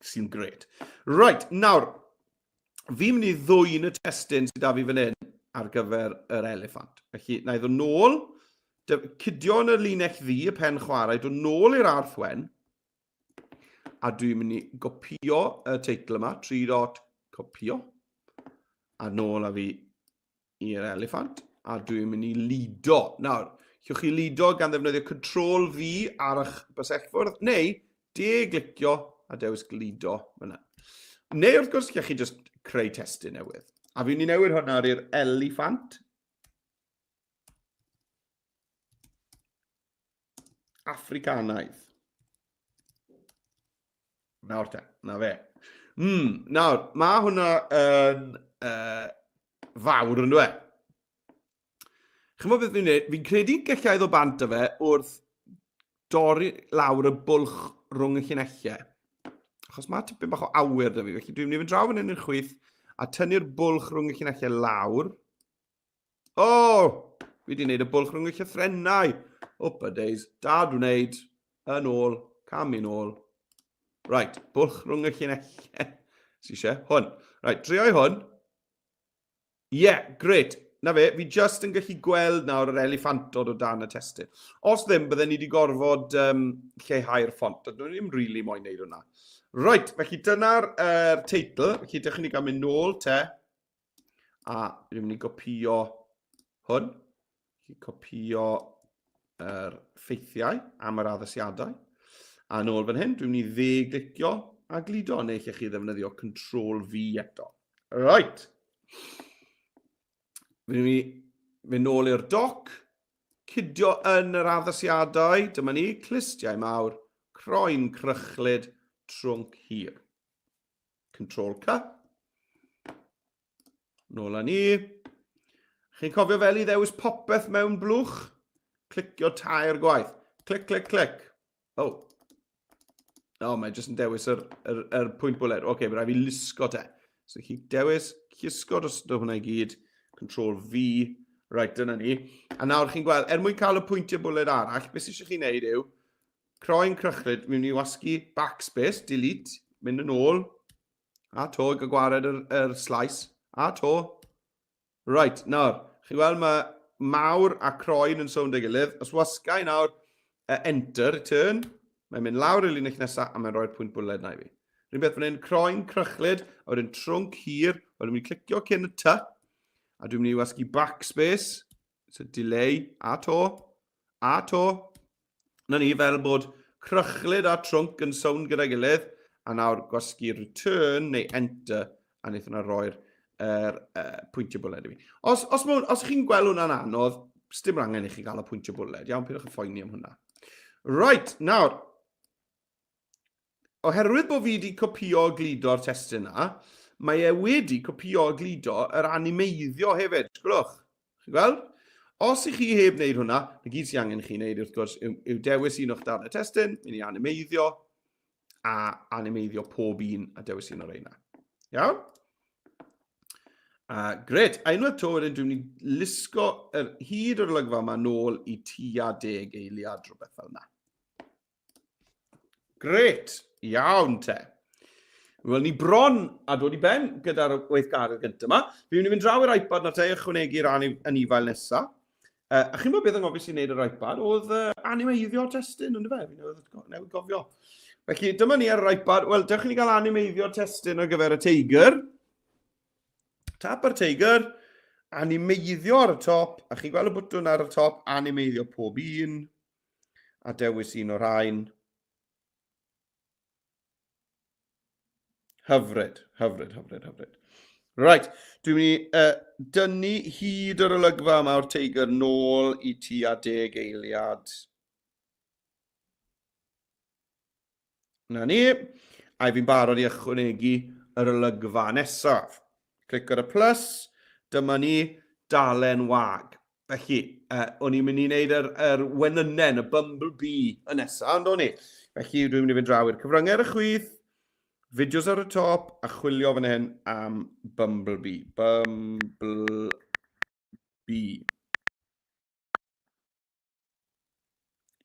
Sy'n gret. Right, nawr, fi'n mynd i ddwyn y testyn sydd da fi fan hyn ar gyfer yr eliffant. Felly, na i ddod nôl, cydio yn y linell ddi, y pen chwarae, dod nôl i'r arthwen, a dwi'n mynd i gopio y teitl yma, 3 dot copio, a nôl a fi i'r eliffant, a dwi'n mynd i lido. Nawr, llwch chi lido gan ddefnyddio Ctrl V ar eich bysellfwrdd, neu glicio a dewis glido fyna. Neu wrth gwrs, chi just creu testyn newydd. A fi'n i newid hwnna i'r eliffant. Africanaidd. Nawr te, na fe. Nawr, mae hwnna yn fawr yn dweud. Chymod beth fi'n neud? Fi'n credu gallai ddod bant o fe wrth dorri lawr y bwlch rhwng y llinellau. Achos mae tipyn bach o awyr da fi. Felly dwi'n mynd i fynd draw fan hyn i'r chwith a tynnu'r bwlch rhwng y llinellau lawr. Fi wedi gwneud y bwlch rhwng y llythrenau. Opa days. Da dwi'n wneud. Yn ôl. Cam i'n ôl. Right. Bwlch rhwng y llinellau. Si eisiau? Hwn. Right. Drioi hwn. Gret. Na fe, fi just yn gallu gweld nawr yr eliffantod o dan y testyn. Os ddim, bydden ni wedi gorfod lleihau'r ffont. Dwi'n ddim really moyn wneud hwnna. Right, felly dyna'r teitl. Felly, dych chi'n gael mynd nôl te. A dwi'n mynd i gopio hwn. Copio yr ffeithiau am yr addasiadau. A nôl fan hyn, dwi'n mynd i dde-glicio a gludo, neu lle chi ddefnyddio Ctrl-V eto. Right. Fi'n mynd nôl i'r doc, cydio yn yr addasiadau, dyma ni, clistiau mawr, croen crychlyd, trwnc hir. Ctrl-C. Nôl â ni. Chi'n cofio fel i ddewis popeth mewn blwch? Clicio tair gwaith. Clic, clic, clic. Oh. Mae jyst yn dewis yr pwynt bwled. Oce, bydd rhaid fi lusgo te. So chi dewis, cysgo dros hwnna i gyd. Ctrl-V. Right, dyna ni. A nawr chi'n gweld, mwyn cael y pwyntiau bwled arall, beth sydd chi'n neud yw, croen crychlyd, mi'n mynd i wasgu backspace, delete, mynd yn ôl, a to, gagwared yr slice, a to. Right, nawr, chi'n gweld mae mawr a croen yn sownd ei gilydd. Os wasgau nawr, enter, return, mae'n mynd lawr i'r linell nesaf a mae'n rhoi'r pwynt bwled na i fi. Rwy'n beth fan hyn, croen crychlyd, a wedyn trwnc hir, a wedyn mynd i clicio cyn y ty, a dwi'n mynd i wasgu backspace, so delay, a to. Na ni, fel bod crychlyd a trwnc yn sownd gyda'i gilydd, a nawr gwasgu return neu enter, a wnaeth hwnna roi'r pwyntiau bwled i fi. Os chi'n gweld hwnna'n anodd, dim angen i chi gael y pwyntiau bwled. Iawn, pidwch yn phoeni am hwnna. Right, nawr, oherwydd bod fi wedi copio gludo'r testyn yna, mae wedi copio gludo yr animeiddio hefyd. Gwelwch, chi'n gweld? Os ych chi heb wneud hwnna, y gyd sy'n angen chi wneud wrth gwrs yw dewis un o'ch darnau testyn, mynd i animeiddio, a animeiddio pob un a dewis un o'r eina. Iawn? Gred, a unwaith to wedyn dwi'n mynd i lusgo yr hyd o'r olygfa yma nôl i tua 10 eiliad rhywbeth fel yna. Gret, iawn te. Wel, ni bron a dod i ben gyda'r weithgaredd gyntaf yma. Fi'n mynd i fynd draw i'r iPad na te ychwanegu'r anifail nesaf. A chi'n bod beth yn gofio sy'n neud yr iPad? Oedd animeiddio testyn, ynddo fe? Fi'n newid gofio. Felly, dyma ni ar yr iPad. Wel, dewch i ni gael animeiddio testyn ar gyfer y teigr. Tap ar teigr, animeiddio ar y top, a chi'n gweld y bwtwn ar y top, animeiddio pob un, a dewis un o'r rhain. Hyfryd. Right, dwi'n mynd i dynnu hyd yr olygfa yma o'r teigr nôl i tua 10 eiliad. Na ni, a fi'n barod i ychwanegu yr olygfa nesaf. Clic ar y plus, dyma ni dalen wag. Felly, o'n i'n mynd i wneud yr wenynnen, y bumblebee y nesaf, ond o'n i. Felly, dwi'n mynd i fynd draw i'r cyfryngau ar y chwith, fideos ar y top, a chwilio fan hyn am bumblebee. Bumblebee.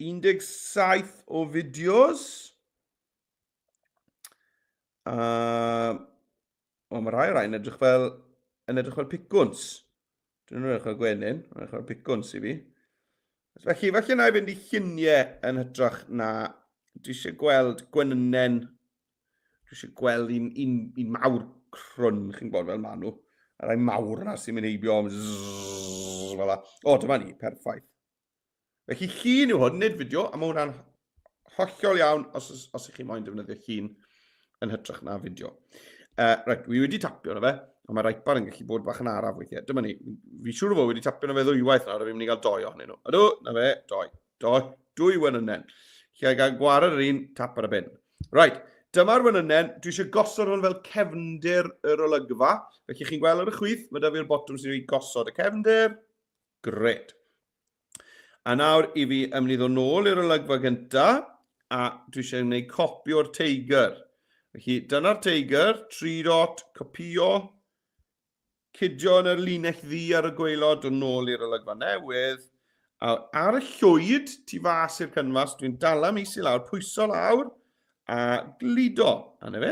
17 o fideos. Mae rai yn edrych fel picwns. Dwi'n edrych fel gwenyn, yn edrych fel picwns i fi. Felly, falle na i fynd i lluniau yn hytrach na, dwi eisiau gweld gwenynnen, dwi eisiau gweld un mawr crwn, chi'n gweld fel maen nhw. A rai mawr yna sy'n mynd heibio am fel la. O, dyma ni, perffaith. Felly, llun yw hwn, nid fideo, a mae hwnna'n hollol iawn os ych chi moyn defnyddio llun yn hytrach na fideo. Right, wi wedi tapio na fe, a mae'r iPad yn gallu bod bach yn araf weithiau. Dyma ni, fi siŵr o fod wedi tapio na fe ddwywaith nawr, a fi'n mynd i gael 2 ohonyn nhw. Ydw, na fe, 2 wenynnen. Lle gael gwared yr un, tap ar y bin. Right, dyma'r wenynnen, dwi eisiau gosod hwn fel cefndir yr olygfa. Felly chi'n gweld ar y chwith, mae da fi'r botwm sy'n wedi gosod y cefndir. Gret. A nawr i fi ymwneud i ddod nôl i'r olygfa gyntaf, a dwi eisiau gwneud copi o'r teigr. Felly, dyna'r teigr, 3 dot, copio, cydio yn yr linell ddi ar y gwaelod, dod nôl i'r olygfa newydd. A ar y llwyd, tu fas i'r cynfas, dwi'n dala mis i lawr, pwyso lawr, a glido. A na fe,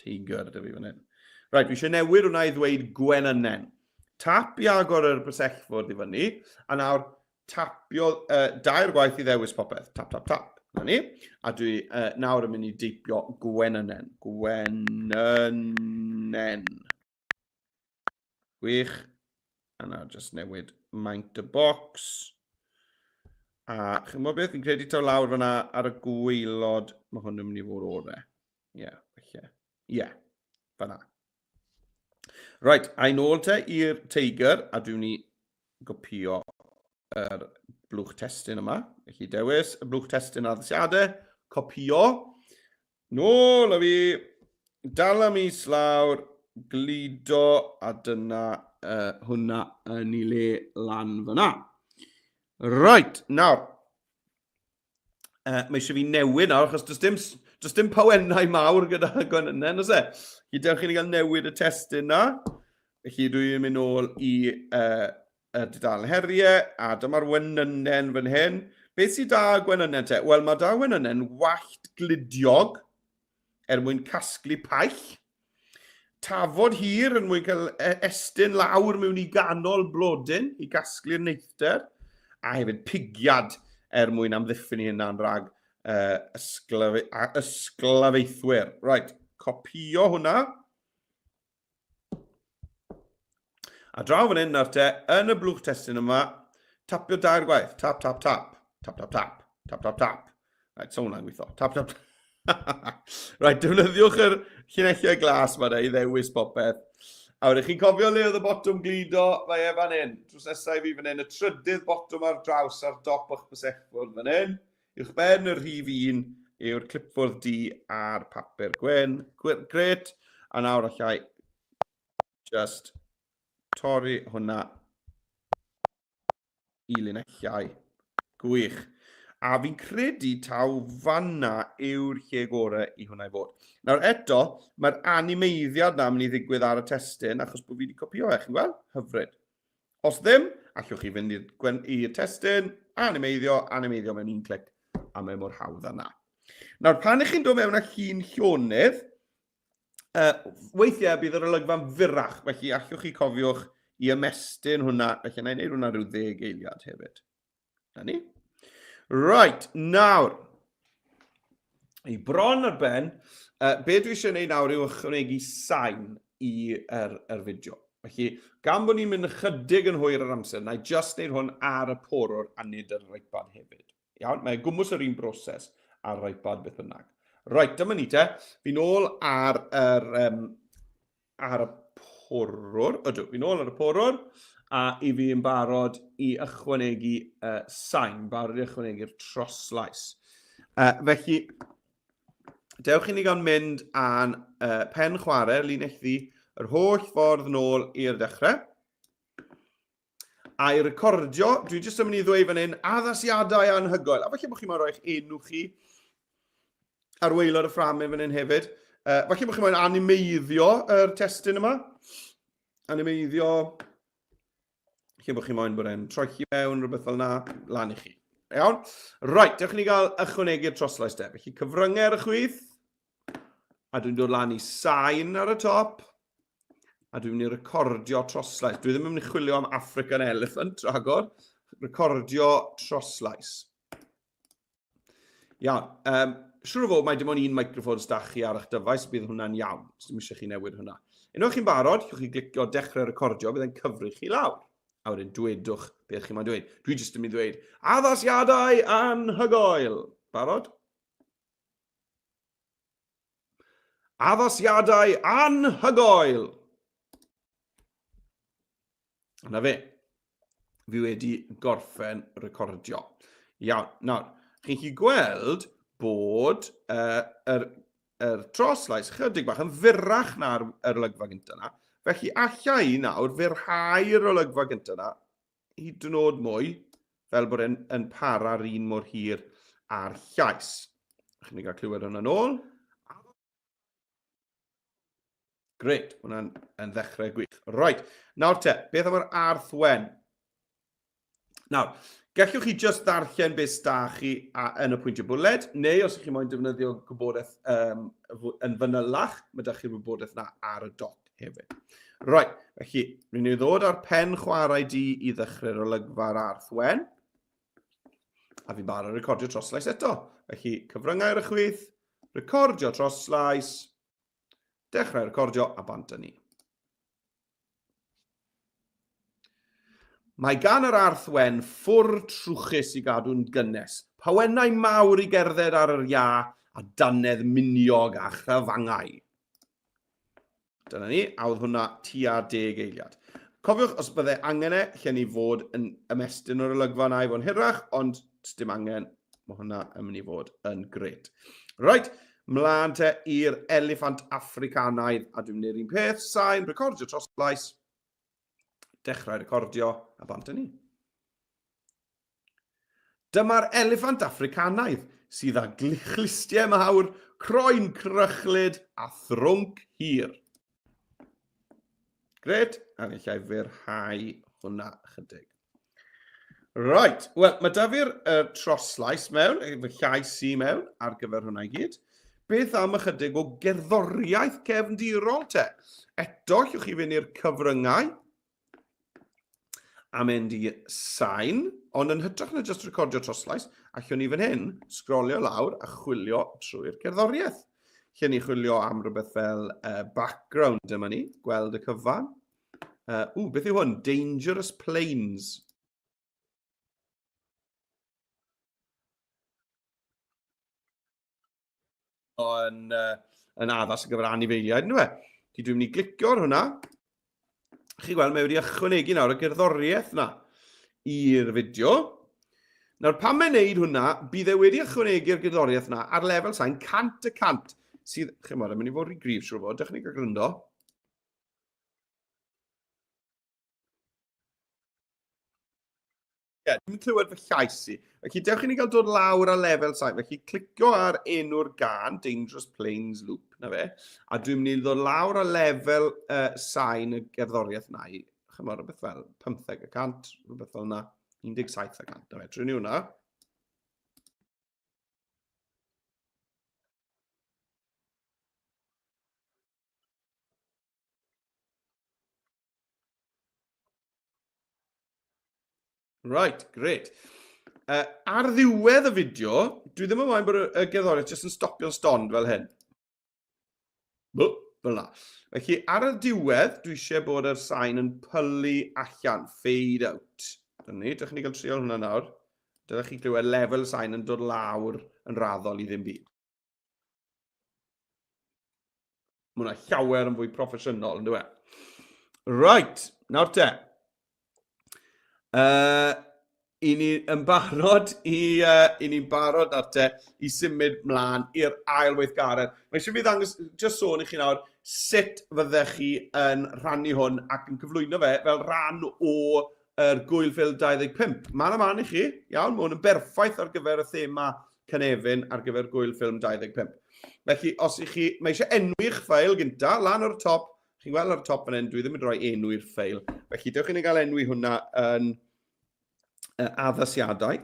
teigr ydy fi fan hyn. Right, dwi eisiau newid hwnna i ddweud gwenynnen. Tap i agor yr bysellfwrdd i fyny, a nawr tapio 2 gwaith i ddewis popeth. Tap, tap, tap. Na ni. A dwi nawr yn mynd i deipio gwenynnen. Gwenynnen. Gwych. A nawr just newid maint y bocs. A chi'n gwybod beth, fi'n credu taw lawr fyna ar y gwaelod, mae hwn yn mynd i fod orau. Ie, felly. Ie, fyna. Right, a'n ôl te i'r teigr, a dwi'n ni gopio yr blwch testyn yma. Felly dewis y blwch testyn addasiadau, copio. Nôl a fi, dal am is lawr, glido, a dyna hwnna yn ei le lan fyna. Right, nawr, mae eisiau fi newid nawr, achos does dim pawennau mawr gyda gwenynau, nos e? Dewch i ni gael newid y testyn na. Felly dwi'n mynd nôl i dudalen heriau, a dyma'r wenynau fan hyn. Beth sydd da gwenynau te? Wel, mae da wenynau'n wallt glidiog mwyn casglu paill. Tafod hir yn mwyn cael estyn lawr mewn i ganol blodyn i gasglu'r neithder. A hefyd pigiad mwyn amddiffyn i hynna'n rhag ysglafaethwyr. Right, copio hwnna. A draw fan hyn nawr te, yn y blwch testyn yma, tapio dair gwaith. Tap, tap, tap. Tap, tap, tap. Tap, tap, tap. Right, so hwnna'n gweithio. Tap, tap, tap. Right, defnyddiwch yr llinellau glas yma i ddewis popeth. A wedyn chi'n cofio le oedd y botwm glido, fe fan hyn. Trws nesaf i fi fan hyn, y trydydd botwm ar draws ar dop o'ch bysechfwrdd fan hyn. Uwch ben y rhif 1 yw'r clipfwrdd D a'r papur gwen. Gret. A nawr allai just torri hwnna i linellau. Gwych. A fi'n credu taw fanna yw'r lle gorau i hwnna i fod. Nawr eto, mae'r animeiddiad na mynd i ddigwydd ar y testyn, achos bod fi wedi copio chi'n gweld? Hyfryd. Os ddim, allwch chi fynd i'r testyn, animeiddio mewn un clic, a mae mor hawdd yna. Nawr, pan ych chi'n dod mewn â llun llonydd, weithiau bydd yr olygfa'n fyrrach, felly allwch chi cofiwch i ymestyn hwnna, felly na i wneud hwnna rhyw 10 eiliad hefyd. Na ni? Right, nawr, i bron ar ben, be dwi eisiau gwneud nawr yw ychwanegu sain i'r fideo. Felly, gan bod ni'n mynd ychydig yn hwyr ar amser, na i just wneud hwn ar y porwr a nid yr iPad hefyd. Iawn, mae gwmws yr un broses ar yr iPad beth bynnag. Right, dyma ni te, fi'n ôl ar y porwr, fi'n ôl ar y porwr, a i fi yn barod i ychwanegu sain, barod i ychwanegu'r troslais. Felly, dewch i ni gael mynd a'n pen chwarae, linellu yr holl ffordd nôl i'r dechrau. A'i recordio, dwi jyst yn mynd i ddweud fan hyn, addasiadau anhygoel. A falle bod chi'n rhoi'ch enw chi ar waelod y fframau fan hyn hefyd. Falle bod chi'n animeiddio yr testyn yma. Animeiddio... Felly bod chi'n moyn bod e'n trochi mewn, rhywbeth fel yna, lan i chi. Iawn? Right, dewch i ni gael ychwanegu'r troslais de. Felly cyfryngau'r chwith, a dwi'n dod lan i sain ar y top, a dwi'n mynd i recordio troslais. Dwi ddim yn mynd i chwilio am African Elephant, rhagor. Recordio troslais. Iawn. Siwr o fod mae dim ond un microffon da chi ar eich dyfais, bydd hwnna'n iawn, os ddim eisiau chi newid hwnna. Unwaith chi'n barod, chi'n glicio dechrau recordio, bydd e'n cyfru chi lawr. A wedyn dwedwch beth chi'n dweud. Dwi jyst yn mynd i ddweud, addasiadau anhygoel. Barod? Addasiadau anhygoel. Yna fe. Fi wedi gorffen recordio. Iawn, nawr, chi'n chi gweld bod yr troslais chydig bach yn fyrrach na'r olygfa gyntaf yna. Felly, allai nawr fyrhau'r olygfa gyntaf yna hyd yn oed mwy, fel bod e'n para'r un mor hir a'r llais. Chi'n ni gael clywed hwnna'n ôl. Gret, hwnna'n ddechrau gwych. Right, nawr te, beth am yr arthwen? Nawr, gallwch chi just ddarllen beth da chi yn y pwyntiau bwled, neu os ych chi moyn defnyddio gwybodaeth yn fanylach, mae da chi'r wybodaeth na ar y doc hefyd. Right, felly, rwy'n i ddod ar pen chwarae di i ddechrau'r olygfa'r arthwen, a fi'n barod recordio troslais eto. Felly, cyfryngau'r chwith, recordio troslais, dechrau recordio a bant ni. Mae gan yr arthwen ffwr trwchus I gadw'n gynnes, pawennau mawr I gerdded ar yr ia a danedd miniog a chryfangau. Dyna ni, a oedd hwnna tua 10 eiliad. Cofiwch, os bydde angen lle ni fod yn ymestyn o'r olygfa yna I fod yn hirach, ond dim angen, mae hwnna yn mynd I fod yn gred. Right, mlaen te i'r eliffant Africanaidd, a dwi'n mynd i'r un peth, sain, recordio tros blais, dechrau recordio, a bant ni. Dyma'r eliffant Africanaidd, sydd â chlustiau mawr, croen crychlyd a thrwnc hir. Gret, a ni llai fyrhau hwnna chydig. Right, wel, mae da fi'r troslais mewn, fy llais I mewn ar gyfer hwnna I gyd. Beth am ychydig o gerddoriaeth cefndirol te? Eto, llwch chi fynd i'r cyfryngau a mynd I sain, ond yn hytrach na just recordio troslais, allwn ni fan hyn sgrolio lawr a chwilio trwy'r gerddoriaeth. Lle ni chwilio am rhywbeth fel background yma ni, gweld y cyfan. Beth yw hwn? Dangerous Plains. Yn addas ar gyfer anifeiliaid, nhw e. Dwi'n mynd I glicio ar hwnna. Chi gweld, mae wedi ychwanegu nawr y gerddoriaeth yna i'r fideo. Nawr, pan mae'n neud hwnna, bydd e wedi ychwanegu'r gerddoriaeth yna ar lefel sain 100%. Sydd, chi'n mwyn, mynd I fod rhy grif siwr fod, dych chi'n cael gryndo. Ie, dwi'n clywed fy llais I. Felly, dewch chi ni gael dod lawr a lefel sain. Felly, clicio ar enw'r gan, Dangerous Plains Loop, na fe. A dwi'n mynd I ddod lawr a lefel sain y gerddoriaeth yna I, chi'n mwyn, rhywbeth fel 15%, rhywbeth fel yna, 17%, na fe. Trwy ni hwnna. Right, great. Ar ddiwedd y fideo, dwi ddim yn moyn bod y gerddoriaeth jyst yn stopio'n stond fel hyn. Fel na. Felly, ar y diwedd, dwi eisiau bod yr sain yn pylu allan, fade out. Dyna ni, dych chi'n cael triol hwnna nawr. Dydych chi'n clywed lefel sain yn dod lawr yn raddol I ddim byd. Mae hwnna llawer yn fwy proffesiynol, yn dweud. Right, nawr te. I ni yn barod I symud mlaen i'r ail weithgaredd. Mae eisiau fi ddangos, just sôn I chi nawr, sut fyddech chi yn rhannu hwn ac yn cyflwyno fe fel rhan o'r gwyl ffilm 25. Man am I chi, iawn, mae hwn yn berffaith ar gyfer y thema cynefin ar gyfer gwyl ffilm 25. Felly, os I chi, mae eisiau enwi'ch ffeil gynta, lan o'r top, chi'n gweld ar y top yn hyn, dwi ddim yn rhoi enwi'r ffeil. Felly, dewch chi'n gael enwi hwnna yn addasiadau.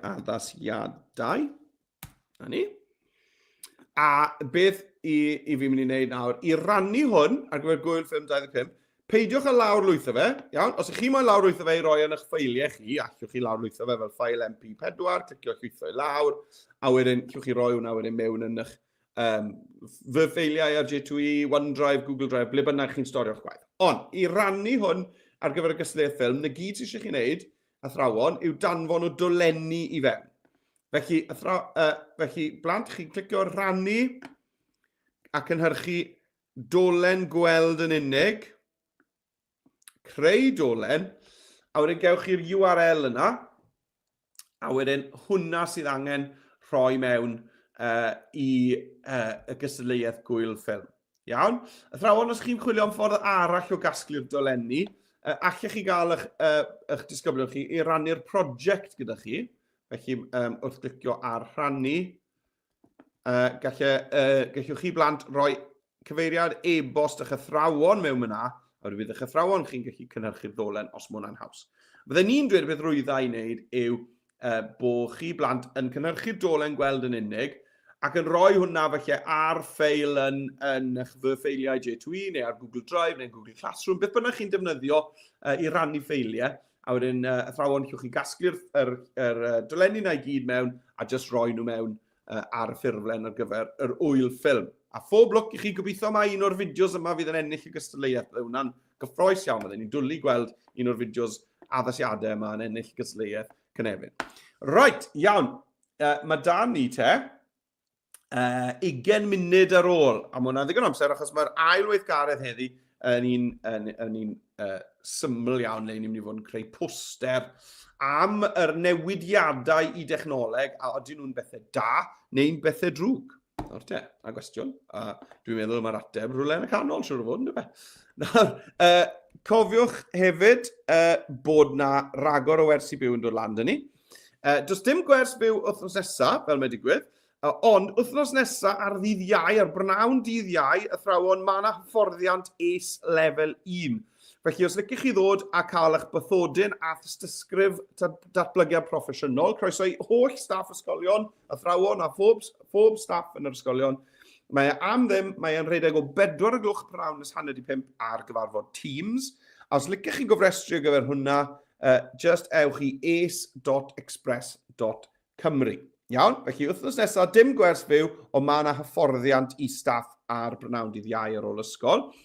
Na ni. A beth I fi mynd I wneud nawr, I rannu hwn ar gyfer gwyl ffilm 25, peidiwch â lawr-lwytho fe, iawn? Os ych chi moyn lawr-lwytho fe I roi yn eich ffeiliau chi, allwch chi lawr-lwytho fe fel ffail MP4, clicio llwytho I lawr, a wedyn llwch chi roi hwnna wedyn mewn yn eich fy ffeiliau ar J2E, OneDrive, Google Drive, ble bynnag chi'n storio'ch gwaith. Ond, I rannu hwn ar gyfer y gystadleuaeth ffilm, na gyd sy'n eisiau chi wneud, athrawon, yw danfon o dolenni I fewn. Felly, blant chi'n clicio rannu a cynhyrchu dolen gweld yn unig, creu dolen, a wedyn gewch chi'r URL yna, a wedyn hwnna sydd angen rhoi mewn I y gystadleuaeth gwyl ffilm. Iawn? Athrawon, os chi'n chwilio am ffordd arall o gasglu'r dolenni, allech chi gael eich disgyblion chi I rannu'r prosiect gyda chi. Felly, wrth glicio ar rhannu, gallwch chi blant rhoi cyfeiriad e-bost eich athrawon mewn yna, a bydd eich athrawon chi'n gallu cynhyrchu'r ddolen os mae hwnna'n haws. Fydden ni'n dweud beth rwydda I wneud yw bod chi blant yn cynhyrchu'r dolen gweld yn unig, ac yn rhoi hwnna felly ar ffeil yn eich fy ffeiliau J2E neu ar Google Drive neu Google Classroom, beth bynnag chi'n defnyddio I rannu ffeiliau, a wedyn athrawon llwch chi gasglu'r dolenni na I gyd mewn a just rhoi nhw mewn ar ffurflen ar gyfer yr wyl ffilm. A phob lwc I chi gobeithio mae un o'r fideos yma fydd yn ennill y gystadleuaeth. Hwna'n gyffroes iawn, bydden ni'n dwlu gweld un o'r fideos addasiadau yma yn ennill gystadleuaeth cynefin. Right, iawn. Mae dan ni te 20 munud ar ôl, a mae hwnna ddigon amser achos mae'r ail weithgaredd heddi yn un syml iawn le ni'n mynd i fod yn creu poster am yr newidiadau i dechnoleg a ydyn nhw'n bethau da neu'n bethau drwg. Nawr te, a gwestiwn. Dwi'n meddwl mae'r ateb rhywle yn y canol, siwr o fod, ynddo fe. Cofiwch hefyd bod na ragor o wersi byw yn dod lan dyn ni. Does dim gwers byw wythnos nesaf, fel mae digwydd, ond wythnos nesaf ar ddydd Iau, ar brynawn dydd Iau, athrawon, mae yna hyfforddiant lefel 1. Felly, os licech chi ddod a cael eich bythodyn a thystysgrif datblygiad proffesiynol, croeso i holl staff ysgolion, athrawon a phob staff yn yr ysgolion, mae am ddim, mae e'n rhedeg o 4 gloch prynawn nes 4:30 ar gyfarfod Teams. A os licech chi gofrestru gyfer hwnna, just ewch i ace.express.cymru. Iawn, felly wythnos nesaf, dim gwers fyw, ond mae yna hyfforddiant i staff ar brynawn dydd Iau ar ôl ysgol.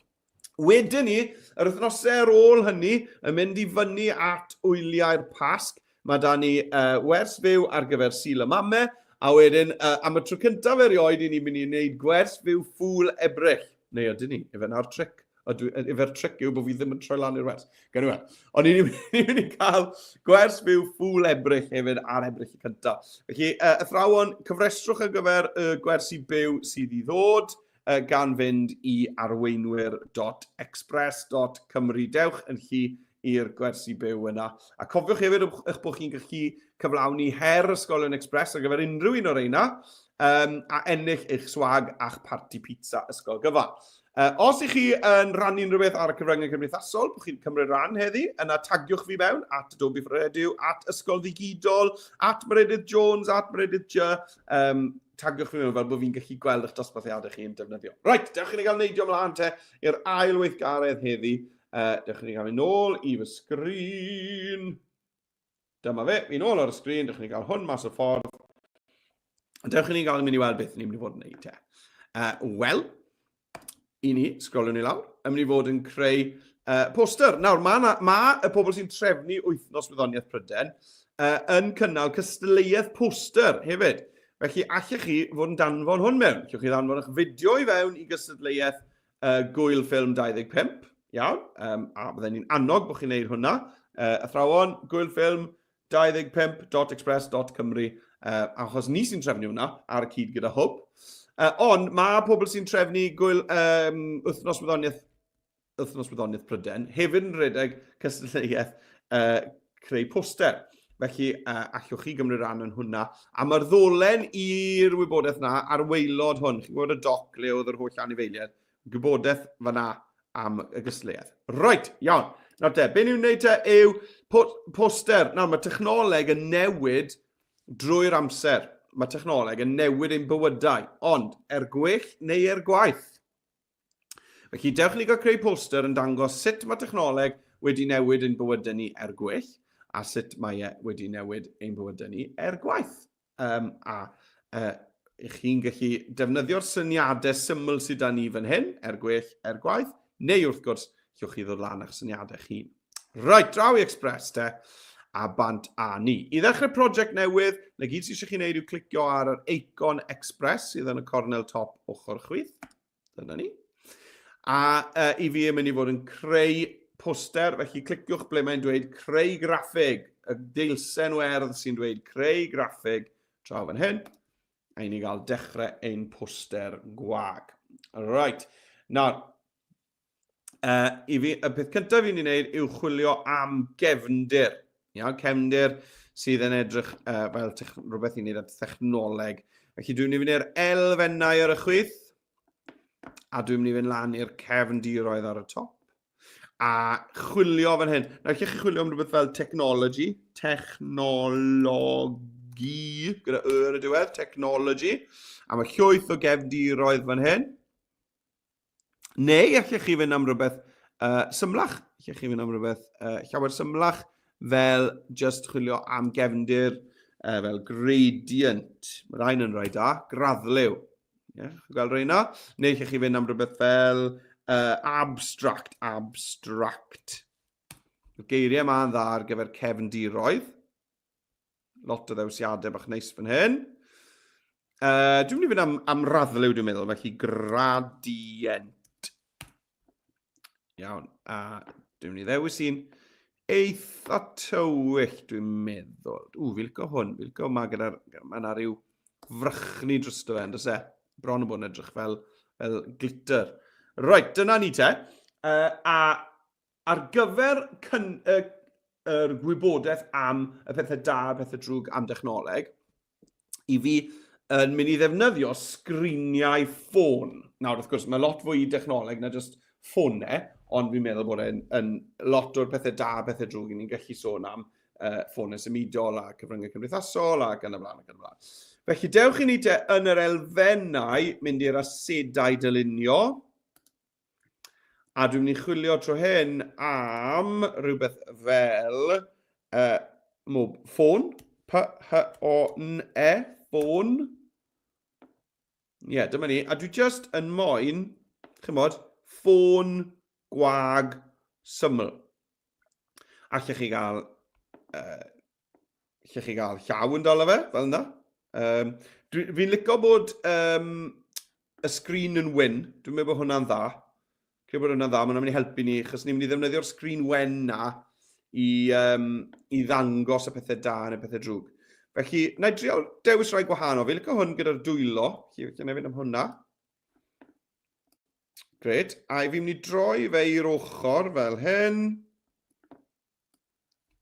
Wedyn ni, yr wythnosau ar ôl hynny, yn mynd i fyny at wyliau'r Pasg. Mae da ni wers fyw ar gyfer Sul y Mame, a wedyn, am y tro cyntaf erioed, ni'n mynd i wneud gwers fyw ffŵl ebrych. Neu ydyn ni, efe na'r tric. Efer tric yw bod fi ddim yn troi lan i'r wers. Gan i weld. Ond ni'n mynd i cael gwers fyw ffŵl ebrych hefyd ar ebrych y cyntaf. Felly, athrawon, cyfrestrwch ar gyfer gwersi byw sydd i ddod. Gan fynd i arweinwyr.express.cymru. Dewch yn chi i'r gwersi byw yna. A cofiwch hefyd eich bod chi'n gallu cyflawni her ysgolion Express ar gyfer unrhyw un o'r reina a ennill eich swag a'ch parti pizza ysgol gyfan. Os ych chi yn rannu'n rhywbeth ar y cyfryngau cymdeithasol, bod chi'n cymryd ran heddi, yna tagiwch fi mewn at Adobe Prydain, at Ysgol Ddigidol, at Meredydd Jones, at Meredydd J. Tagiwch fi mewn fel bod fi'n gallu gweld eich dosbarthiadau chi yn defnyddio. Right, dewch i ni gael neidio ymlaen te i'r ail weithgaredd heddi. Dewch i ni gael mynd nôl i fy sgrin. Dyma fe, fi nôl ar y sgrin, dewch i ni gael hwn mas o ffordd. Dewch i ni gael mynd i weld beth ni'n mynd i fod yn neud te. Wel, i ni, sgrolwn ni lawr, yn mynd i fod yn creu poster. Nawr, mae y pobl sy'n trefnu Wythnos Wyddoniaeth Prydain yn cynnal cystadleuaeth poster hefyd. Felly, allech chi fod yn danfon hwn mewn. Allwch chi danfon eich fideo i fewn i gystadleuaeth Gwyl Ffilm 25. Iawn, a byddwn ni'n annog bod chi'n neud hwnna. Athrawon, Gwyl Ffilm 25.express.cymru. Achos ni sy'n trefnu hwnna ar y cyd gyda hwb. Ond mae pobl sy'n trefnu Wythnos Wyddoniaeth Prydain hefyd yn rhedeg cystadleuaeth creu poster. Felly, allwch chi gymryd ran yn hwnna. A mae'r ddolen i'r wybodaeth na ar waelod hwn. Chi'n gwybod y doc le oedd yr holl anifeiliaid. Gwybodaeth fyna am y gystadleuaeth. Right, iawn. Nawr te, be ni'n wneud te yw poster. Nawr, mae technoleg yn newid drwy'r amser. Mae technoleg yn newid ein bywydau, ond gwell neu gwaith. Felly, dewch ni gael creu poster yn dangos sut mae technoleg wedi newid ein bywydau ni gwell, a sut mae wedi newid ein bywydau ni gwaith. Chi'n gallu defnyddio'r syniadau syml sydd da ni fan hyn, gwell, gwaith, neu wrth gwrs, llwch chi ddod lan eich syniadau chi. Right, draw i Express te. A bant a ni. I ddechrau prosiect newydd, na gyd sydd eisiau chi wneud yw clicio ar yr eicon Express sydd yn y cornel top ochr chwith. Dyna ni. A i fi yn mynd i fod yn creu poster, felly cliciwch ble mae'n dweud creu graffig. Y deilsen werdd sy'n dweud creu graffig draw fan hyn. A i ni gael dechrau ein poster gwag. Right. Nawr, y peth cyntaf fi'n ei wneud yw chwilio am gefndir. Cefndir sydd yn edrych fel rhywbeth i wneud â technoleg. Felly dwi'n mynd i fynd i'r elfennau ar y chwith, a dwi'n mynd i fynd lan i'r cefndiroedd ar y top, a chwilio fan hyn. Nawr, chi chwilio am rhywbeth fel technology, gyda yr y diwedd, technology, a mae llwyth o gefndiroedd fan hyn. Neu, allech chi fynd am rhywbeth symlach, allech chi fynd am rhywbeth llawer symlach, fel just chwilio am gefndir fel gradient. Mae rhain yn rhoi da, graddliw. Gael rhaina. Neu chi fynd am rhywbeth fel abstract. Y geiriau yma yn dda ar gyfer cefndiroedd. Lot o ddewsiadau bach neis fan hyn. Dwi'n mynd i fynd am raddlew, dwi'n meddwl, felly gradient. Iawn, a dwi'n mynd i ddewis un eitha tywyll, dwi'n meddwl. Fi'n licio hwn, fi'n licio yma gyda'r... Mae yna rhyw frychni drosto fe, ynddo se? Bron o bod yn edrych fel glitter. Right, dyna ni te. A ar gyfer yr gwybodaeth am y pethau da, y pethau drwg am dechnoleg, i fi yn mynd i ddefnyddio sgriniau ffôn. Nawr, wrth gwrs, mae lot fwy dechnoleg na just ffonau, ond fi'n meddwl bod e'n lot o'r pethau da, pethau drwg, ni'n gallu sôn am fffonau symudol a cyfryngau cymdeithasol ac yn y blaen ac yn y blaen. Felly, dewch i ni te yn yr elfennau mynd i'r asedau dylunio. A dwi'n mynd i chwilio tro hyn am rhywbeth fel ffôn. P-H-O-N-E, ffôn. Ie, dyma ni. A dwi just yn moyn, chymod, ffôn gwag syml. Allech chi gael llaw yn dal o fe, fel yna. Fi'n licio bod y sgrin yn wyn. Dwi'n meddwl bod hwnna'n dda. Dwi'n bod hwnna'n dda, mae'n mynd i helpu ni, achos ni'n mynd i ddefnyddio'r sgrin wen na i ddangos y pethau da neu pethau drwg. Felly, na i drial dewis rai gwahanol. Fi'n licio hwn gyda'r dwylo. Felly, fi'n nefyd am hwnna. Gret. A fi'n mynd i droi fe i'r ochr fel hyn.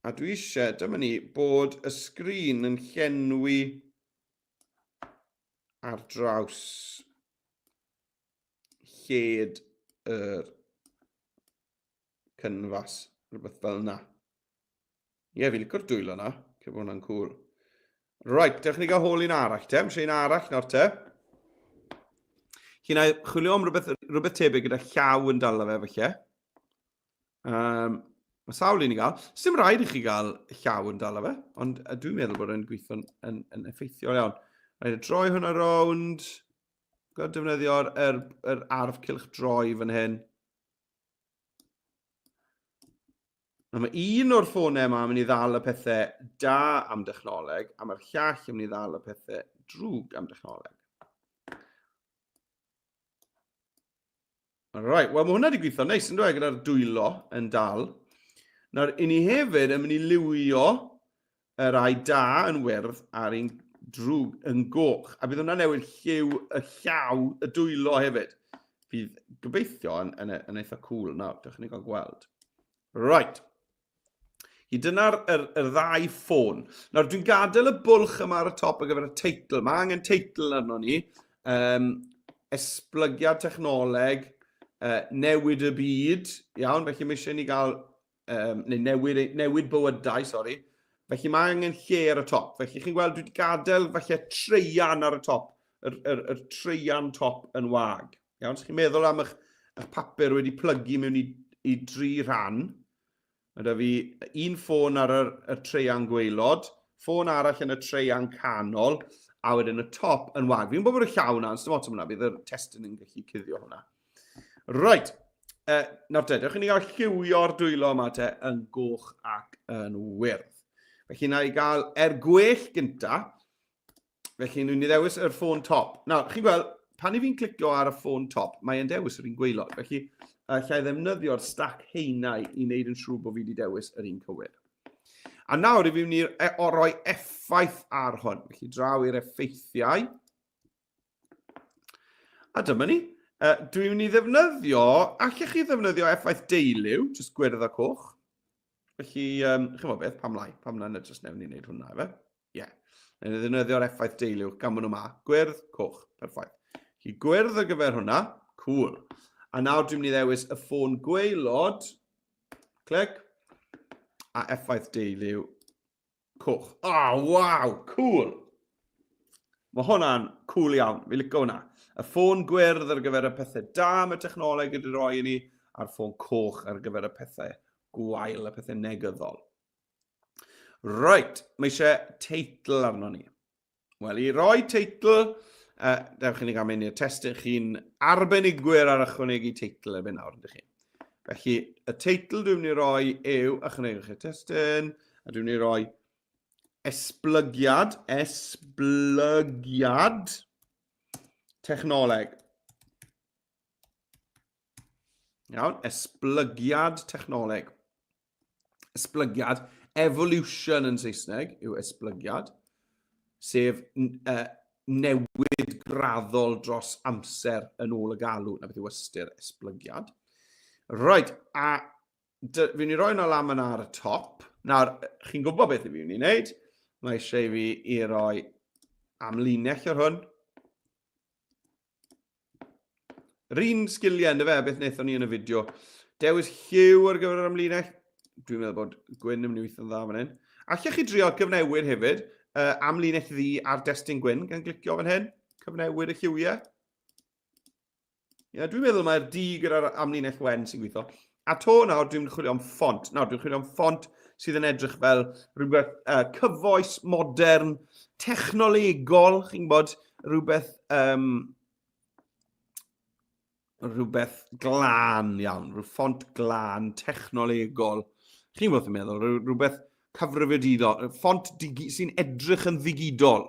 A dwi eisiau, dyma ni, bod y sgrin yn llenwi ar draws lled yr canfas, rhywbeth fel yna. Ie, fi'n licio'r dwylo yna. Cef bod hwnna'n cool. Right, dewch ni gael hôl un arall te. Mae un arall nawr te. Chi'n chwilio am rhywbeth tebyg gyda llaw yn dal o fe, falle. Mae sawl un i gael. Sdim rhaid i chi gael llaw yn dal o fe, ond dwi'n meddwl bod e'n gweithio yn effeithiol iawn. Rhaid y droi hwnna rownd. Gwyd defnyddio'r arf cylch droi fan hyn. Mae un o'r ffonau yma yn mynd i ddal y pethau da am dechnoleg, a mae'r llall yn mynd i ddal y pethau drwg am dechnoleg. Alright, wel mae hwnna wedi gweithio neis yn dweud gyda'r dwylo yn dal. Nawr, i ni hefyd yn mynd i liwio y rai da yn wyrdd a'r un drwg yn goch. A bydd hwnna newid lliw y llaw y dwylo hefyd. Bydd gobeithio yn eitha cool nawr, dewch ni gael gweld. Right. Dyna'r ddau ffôn. Nawr, dwi'n gadael y bwlch yma ar y top ar gyfer y teitl. Mae angen teitl arno ni. Esblygiad technoleg, newid y byd. Iawn, felly mae eisiau ni gael, newid bywydau, sori. Felly mae angen lle ar y top. Felly chi'n gweld, dwi wedi gadael falle treian ar y top. Yr treian top yn wag. Iawn, so chi'n meddwl am eich papur wedi plygu mewn i 3 rhan. Yda fi un ffôn ar y treian gwaelod, ffôn arall yn y treian canol, a wedyn y top yn wag. Fi'n bod bod y llaw yna, yn ystod am hwnna, bydd y testyn yn gallu cuddio hwnna. Right. Nawr te, dewch i ni gael lliwio'r dwylo yma te yn goch ac yn wyrdd. Felly na i gael gwell gynta. Felly nhw'n i ddewis yr ffôn top. Nawr, chi'n gweld, pan i fi'n clicio ar y ffôn top, mae'n dewis yr un gwaelod. Felly, llai ddefnyddio'r stac heinau i wneud yn siŵr bod fi wedi dewis yr un cywir. A nawr, i fi mynd i roi effaith ar hwn. Felly, draw i'r effeithiau. A dyma ni. Dwi'n mynd i ddefnyddio, allech chi ddefnyddio effaith deiliw, jyst gwyrdd a coch. Felly, chi'n fawr beth, pam na jyst newn ni wneud hwnna, efe? Ie. Dwi'n ddefnyddio'r effaith deiliw, gan bod nhw ma. Gwyrdd, coch, perffaith. Felly, gwyrdd ar gyfer hwnna, cool. A nawr dwi'n mynd i ddewis y ffôn gwaelod, clic, a effaith deiliw, coch. Waw, cool! Mae hwnna'n cool iawn, fi licio hwnna. Y ffôn gwyrdd ar gyfer y pethau da am y technoleg ydy'r roi i ni, a'r ffôn coch ar gyfer y pethau gwael, y pethau negyddol. Right, mae eisiau teitl arno ni. Wel, i roi teitl, dewch i ni gael mynd i'r testyn chi'n arbenigwyr ar ychwanegu teitl erbyn nawr, ydych chi. Felly, y teitl dwi'n mynd i roi yw, ychwanegwch chi testyn, a dwi'n mynd i roi esblygiad technoleg. Iawn, esblygiad technoleg. Esblygiad, evolution yn Saesneg yw esblygiad, sef newid graddol dros amser yn ôl y galw, na beth yw ystyr esblygiad. Right, a fi'n ni roi yna lam yna ar y top. Nawr, chi'n gwybod beth fi'n ni wneud? Mae eisiau fi i roi amlinell ar hwn. Yr un sgiliau yn y fe, beth wnaethon ni yn y fideo. Dewis lliw ar gyfer yr amlinell. Dwi'n meddwl bod Gwyn yn mynd i weithio'n dda fan hyn. Allech chi drio cyfnewid hefyd amlinell ddi ar destun Gwyn gan glicio fan hyn. Cyfnewid y lliwiau. Dwi'n meddwl mae'r D gyda'r amlinell wen sy'n gweithio. A to nawr dwi'n chwilio am ffont. Nawr dwi'n chwilio am ffont sydd yn edrych fel rhywbeth cyfoes, modern, technolegol, chi'n bod, rhywbeth glân iawn, rhyw ffont glân, technolegol. Chi'n bod yn meddwl, rhywbeth cyfrifiadidol, ffont sy'n edrych yn ddigidol.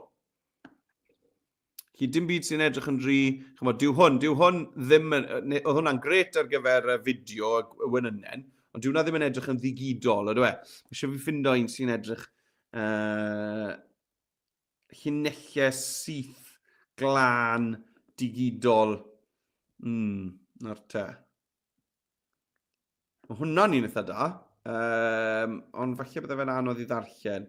Dim byd sy'n edrych yn rhy, dyw hwn ddim, oedd hwnna'n gret ar gyfer y fideo y wenynnen, ond dyw hwnna ddim yn edrych yn ddigidol, ydw e? Eisiau fi ffindo un sy'n edrych llinellau syth, glân, digidol. Na'r te. Mae hwnna'n un eitha da, ond falle bydde fe'n anodd i ddarllen.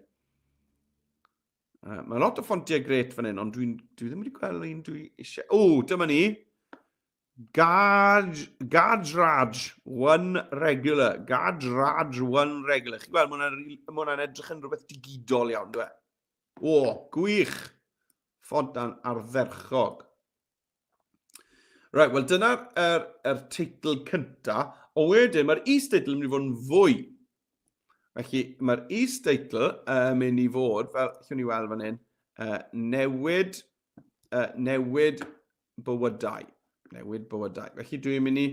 Mae lot o ffontiau gret fan hyn, ond dwi ddim wedi gweld un dwi eisiau... O, dyma ni. Gadraj, one regular. Gadraj, one regular. Chi'n gweld, mae hwnna'n edrych yn rhywbeth digidol iawn, dwi? O, gwych. Ffont ardderchog. Right, wel, dyna'r teitl cynta. O wedyn, mae'r is-teitl yn mynd i fod yn fwy. Felly, mae'r is-teitl mynd i fod, fel chi'n ni weld fan hyn, newid bywydau. Newid bywydau. Felly, dwi'n mynd i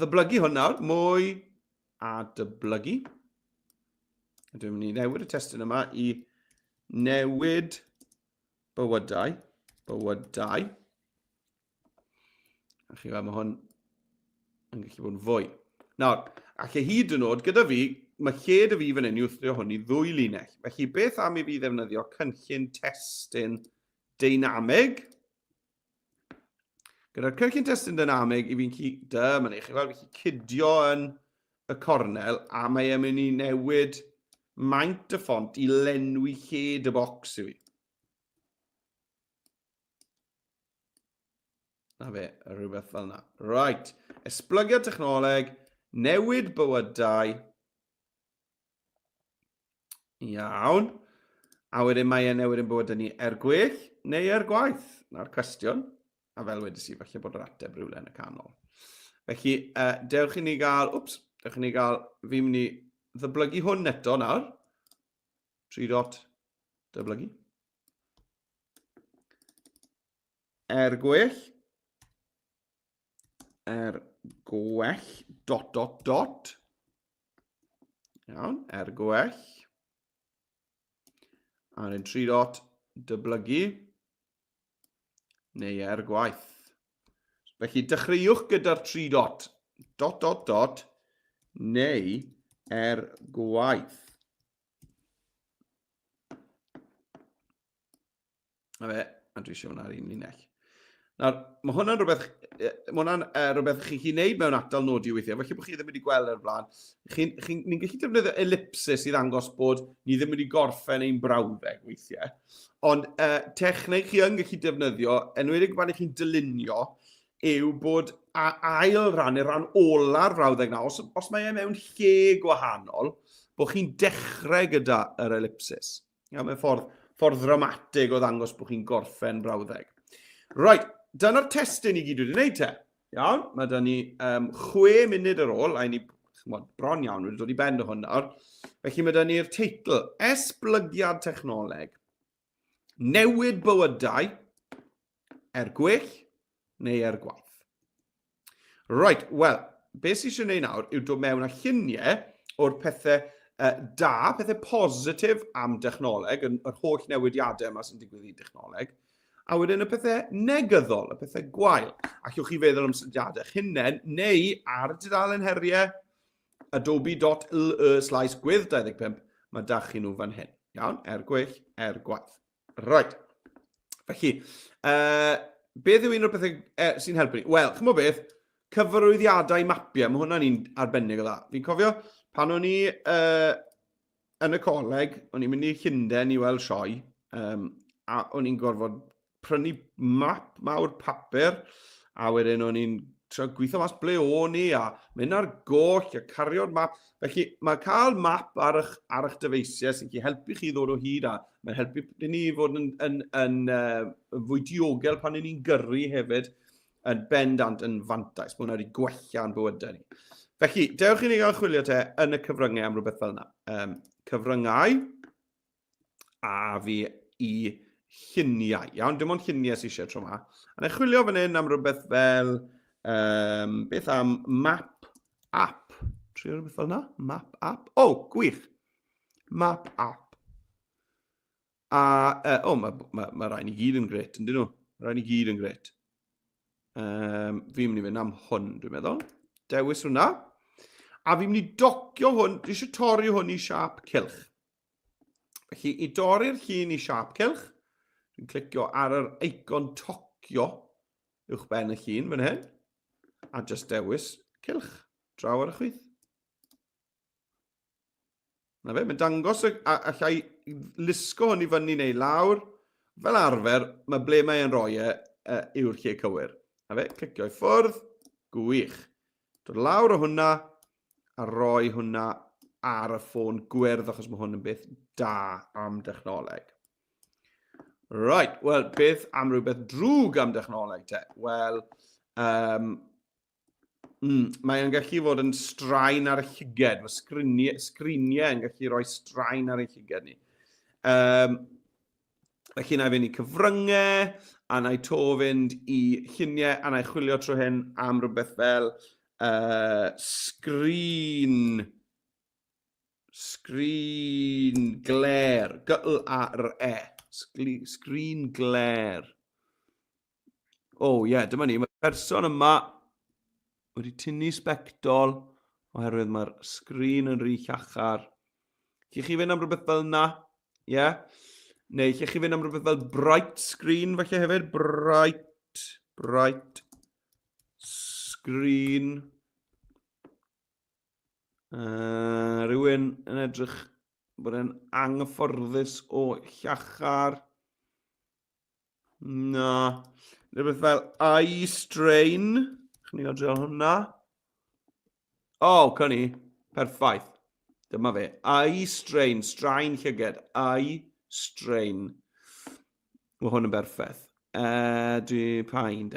ddyblygu hwn nawr, mwy a dyblygu. Dwi'n mynd i newid y testyn yma i newid bywydau. Bywydau. A chi weld, mae hwn yn gallu bod yn fwy. Nawr, ac hyd yn oed, gyda fi, mae lle dy fi fan hyn i wthio hwn i ddwy linell. Felly, beth am i fi ddefnyddio cynllun testyn dynamig? Gyda'r cynllun testyn dynamig, i fi'n dyma ni, chi weld, fi'n cydio yn y cornel, a mae e'n mynd i newid maint y ffont i lenwi lle dy bocs i fi. Na fe, rhywbeth fel yna. Right, esblygiad technoleg, newid bywydau. Iawn. A wedyn mae e'n newid yn bywydau ni gwell neu gwaith. Na'r cwestiwn. A fel wedys i, falle bod yr ateb rhywle yn y canol. Felly, dewch i ni gael, fi'n mynd i ddyblygu hwn eto nawr. 3 dot, dyblygu. Gwell. Gwell, dot, dot, dot. Iawn, gwell. A yn 3 dot, dyblygu. Neu gwaith. Felly, dechreuwch gyda'r 3 dot. Dot, dot, dot. Neu gwaith. A fe, a dwi eisiau hwnna'r un linell. Nawr, mae hwnna'n rhywbeth chi'n gwneud mewn atal nodi weithiau, felly bod chi ddim wedi gweld ar blaen. Ni'n gallu defnyddio ellipsis i ddangos bod ni ddim wedi gorffen ein brawddeg weithiau. Ond techneg chi yn gallu defnyddio, enwedig pan chi'n dylunio, yw bod ail ran, neu ran ola'r brawddeg na, os mae e mewn lle gwahanol, bod chi'n dechrau gyda yr ellipsis. Mae'n ffordd ddramatig o ddangos bod chi'n gorffen brawddeg. Right, dyna'r testyn i gyd wedi wneud te. Iawn, mae da ni 6 munud ar ôl, a ni bron iawn wedi dod i ben o hwn nawr. Felly mae da ni'r teitl, esblygiad technoleg, newid bywydau, gwell neu gwaith. Right, wel, beth sy'n eisiau gwneud nawr yw dod mewn â lluniau o'r pethau da, pethau positif am dechnoleg, yr holl newidiadau yma sy'n digwydd i dechnoleg, a wedyn y pethau negyddol, y pethau gwael. Allwch chi feddwl am syniadau eich hunain, neu ar y dudalen heriau adobe.l/gwydd25, mae da chi nhw fan hyn. Iawn, gwyll, gwaith. Right. Felly, beth yw un o'r pethau sy'n helpu ni? Wel, chymod beth, cyfarwyddiadau mapiau, mae hwnna'n un arbennig o dda. Fi'n cofio, pan o'n i yn y coleg, o'n i'n mynd i Llundain i weld sioe, a o'n i'n gorfod prynu map mawr papur, a wedyn o'n i'n gweithio mas ble o'n i, a mynd ar goll, a cario'r map. Felly, mae cael map ar eich dyfeisiau sy'n gallu helpu chi ddod o hyd, a mae'n helpu ni fod yn fwy diogel pan ni'n gyrru hefyd yn bendant yn fantais. Mae hwnna wedi gwella yn bywydau ni. Felly, dewch i ni gael chwilio te yn y cyfryngau am rhywbeth fel yna. Cyfryngau a fi i lluniau. Iawn, dim ond lluniau sy'n eisiau tro yma. A na chwilio fan hyn am rhywbeth fel beth am map app. Trio rhywbeth fel yna? Map app. Gwych. Map app. A, mae rhaid ni gyd yn gret, yndyn nhw? Mae rhaid ni gyd yn gret. Fi'n mynd i fynd am hwn, dwi'n meddwl. Dewis hwnna. A fi'n mynd i docio hwn, dwi eisiau torri hwn i siap cylch. Felly, i dorri'r llun i siap cylch, dwi'n clicio ar yr eicon tocio uwch ben y llun fan hyn, a just dewis cylch draw ar y chwith. Na fe, mae'n dangos a allai lusgo hwn i fyny neu lawr. Fel arfer, mae ble mae'n rhoi yw'r lle cywir. Na fe, clicio i ffwrdd, gwych. Dod lawr o hwnna, a rhoi hwnna ar y ffôn gwyrdd, achos mae hwn yn beth da am dechnoleg. Right, wel, beth am rhywbeth drwg am dechnoleg te? Wel, mae'n gallu fod yn straen ar y llyged. Mae sgriniau yn gallu rhoi straen ar y llyged ni. Felly na i fynd i cyfryngau, a na i to fynd i lluniau, a na i chwilio tro hyn am rhywbeth fel sgrin gler. G-L-A-R-E. Sgrin gler. Dyma ni. Mae'r person yma wedi tynnu sbectol oherwydd mae'r sgrin yn rhy llachar. Chi'ch chi fynd am rhywbeth fel yna? Ie? Neu chi'ch chi fynd am rhywbeth fel bright screen falle hefyd? Bright screen. Rhywun yn edrych bod e'n anghyfforddus o llachar. Na. Rhywbeth fel eye strain. Chyn ni gael drial hwnna. Can ni. Perffaith. Dyma fe. Eye strain. Straen llyged. Eye strain. Mae hwn yn berffaith. Pain.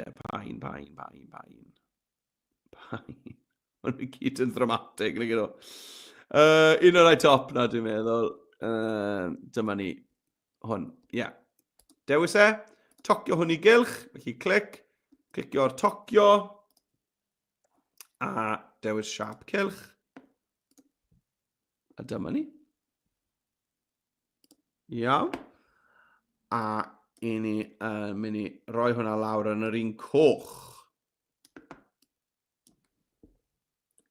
Mae'n gyd yn ddramatig. Un o'r rai top na, dwi'n meddwl. Dyma ni. Hwn. Dewis e. Tocio hwn i gylch. Felly clicio ar tocio. A dewis siap cylch. A dyma ni. Iawn. A ni mynd i roi hwnna lawr yn yr un coch.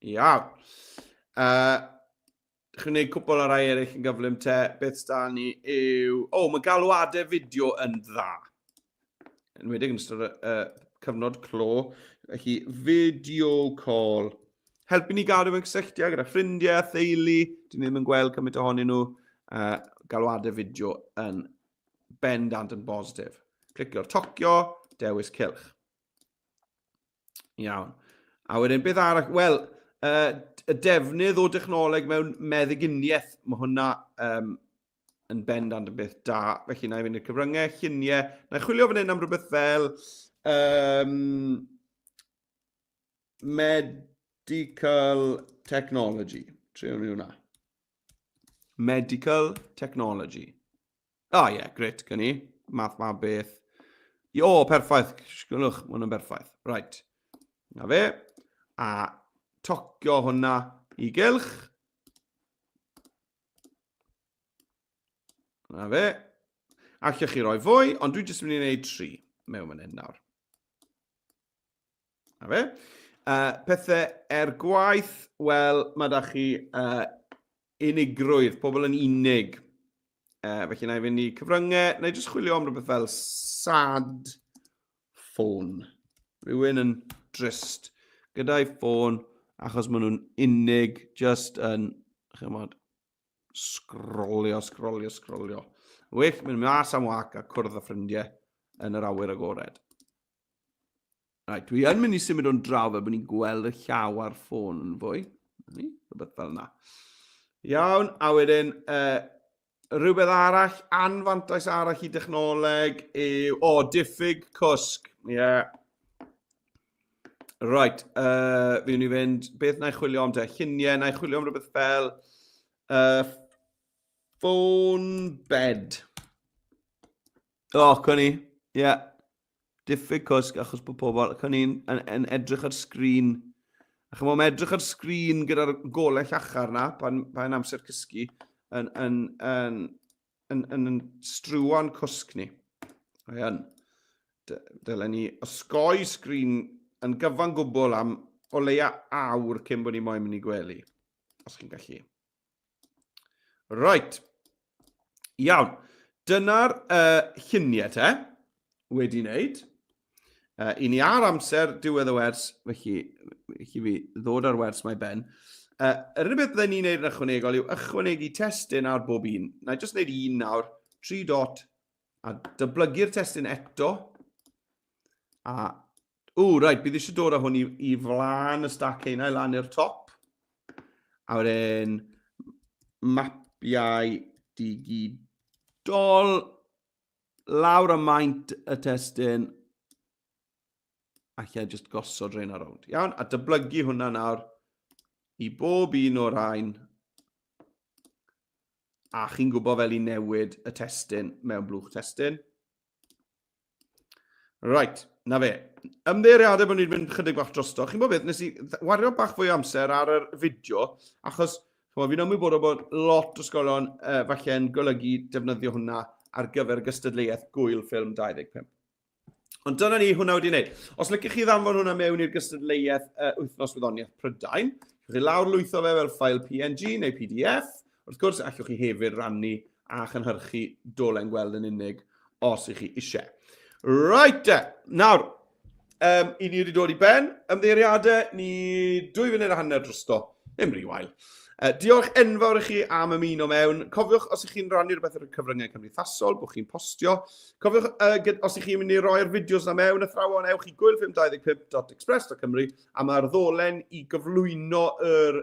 Iawn. Chi'n gwneud cwbl o rai eraill yn gyflym te. Beth da ni yw... mae galwadau fideo yn dda. Yn wedig yn ystod cyfnod clo. Felly, video call. Helpu ni gadw yn cysylltiau gyda ffrindiau, theulu. Dyn ni ddim yn gweld cymaint ohonyn nhw. Galwadau fideo yn bendant yn bositif. Clicio'r tocio, dewis cylch. Iawn. A wedyn beth arall? Wel, y defnydd o dechnoleg mewn meddyginiaeth, mae hwnna yn bendant yn beth da. Felly na i fynd i'r cyfryngau, lluniau. Na i chwilio fan hyn am rhywbeth fel medical technology. Trio ni hwnna. Medical technology. Gret, gen i. Math ma beth. Perffaith. Sgwylwch, mae hwnna'n berffaith. Right. Na fe. A tocio hwnna I gylch. Na fe. Allwch chi roi fwy, ond dwi'n jyst mynd I wneud 3 mewn fan hyn nawr. Na fe. Pethau gwaith, wel, mae da chi unigrwydd, pobl yn unig. Felly na I fynd I cyfryngau, na I jyst chwilio am rhywbeth fel sad ffôn. Rhywun yn drist gyda'i ffôn, achos maen nhw'n unig, just yn, chymod, sgrolio. Wych, mynd mas am wac a cwrdd â ffrindiau yn yr awyr agored. Right, dwi yn mynd I symud o'n draw fe bod ni'n gweld y llaw ar ffôn yn fwy. Rhywbeth fel yna. Iawn, a wedyn, rhywbeth arall, anfantais arall I dechnoleg yw, diffyg cwsg. Yeah. Right, fi'n I fynd, beth na I chwilio am te? Lluniau, na I chwilio am rhywbeth fel phone bed. Cwn I, yeah. Diffyg cwsg, achos bod pobl, cwn i'n edrych ar sgrin. A chymod, mae edrych ar sgrin gyda'r golau llachar na, pan amser cysgu, yn strwan cwsg ni. Ayan. Dylen ni osgoi sgrin yn gyfan gwbl am o leia awr cyn bod ni moyn mynd I gwely. Os chi'n gallu. Right. Iawn. Dyna'r lluniau te wedi wneud. I ni ar amser diwedd y wers, felly fi ddod ar wers mae ben. Yr unig beth byddwn ni'n neud yn ychwanegol yw ychwanegu testyn ar bob un. Na I just wneud un nawr, 3 dot, a dyblygu'r testyn eto. Right, bydd eisiau dod â hwn I flan y stac hynna I lan i'r top. A wedyn mapiau digidol lawr y maint y testyn a lle just gosod rhain ar rownd. Iawn, a dyblygu hwnna nawr I bob un o'r rhain a chi'n gwybod fel I newid y testyn mewn blwch testyn. Right, na fe. Ymddeiriadau bod ni'n mynd chydig bach drosto. Chi'n bod beth, nes I wario bach fwy amser ar yr fideo, achos fi'n ymwybodol bod lot o ysgolion falle'n golygu defnyddio hwnna ar gyfer gystadleuaeth gwyl ffilm 25. Ond dyna ni hwnna wedi wneud. Os licech chi ddanfon hwnna mewn i'r gystadleuaeth Wythnos Wyddoniaeth Prydain, allwch chi lawr lwytho fe fel ffail PNG neu PDF. Wrth gwrs, allwch chi hefyd rannu a chynhyrchu dolen gweld yn unig os ych chi eisiau. Right, nawr, I ni wedi dod I ben, ymddeiriadau, ni 2 funud a hanner drosto, ddim rhy wael. Diolch enfawr I chi am ymuno mewn. Cofiwch os ych chi'n rannu rhywbeth ar y cyfryngau cymdeithasol, bod chi'n postio. Cofiwch os ych chi'n mynd I roi'r fideos na mewn, athrawon ewch I gwylfilm25.express.cymru a mae'r ddolen I gyflwyno yr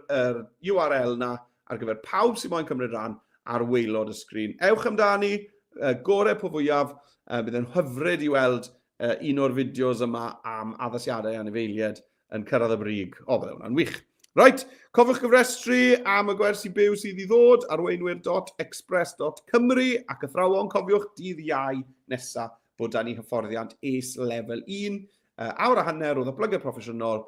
URL na ar gyfer pawb sy'n moyn cymryd ran ar waelod y sgrin. Ewch amdani, gorau po fwyaf, bydd yn hyfryd I weld un o'r fideos yma am addasiadau anifeiliaid yn cyrraedd y brig. Bydde hwnna'n wych. Right, cofiwch gyfrestru am y gwersi byw sydd I ddod ar weinwyr.express.cymru ac athrawon cofiwch dydd Iau nesa bod da ni hyfforddiant ACE Level 1. Awr a hanner o ddatblygu proffesiynol,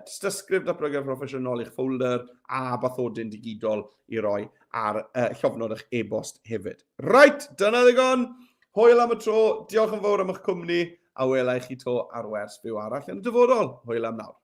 dystysgrif datblygu proffesiynol i'ch ffolder a bathodyn digidol I roi ar llofnod eich e-bost hefyd. Right, dyna ddigon. Hwyl am y tro, diolch yn fawr am eich cwmni a welai chi to ar wers byw arall yn y dyfodol. Hwyl am nawr.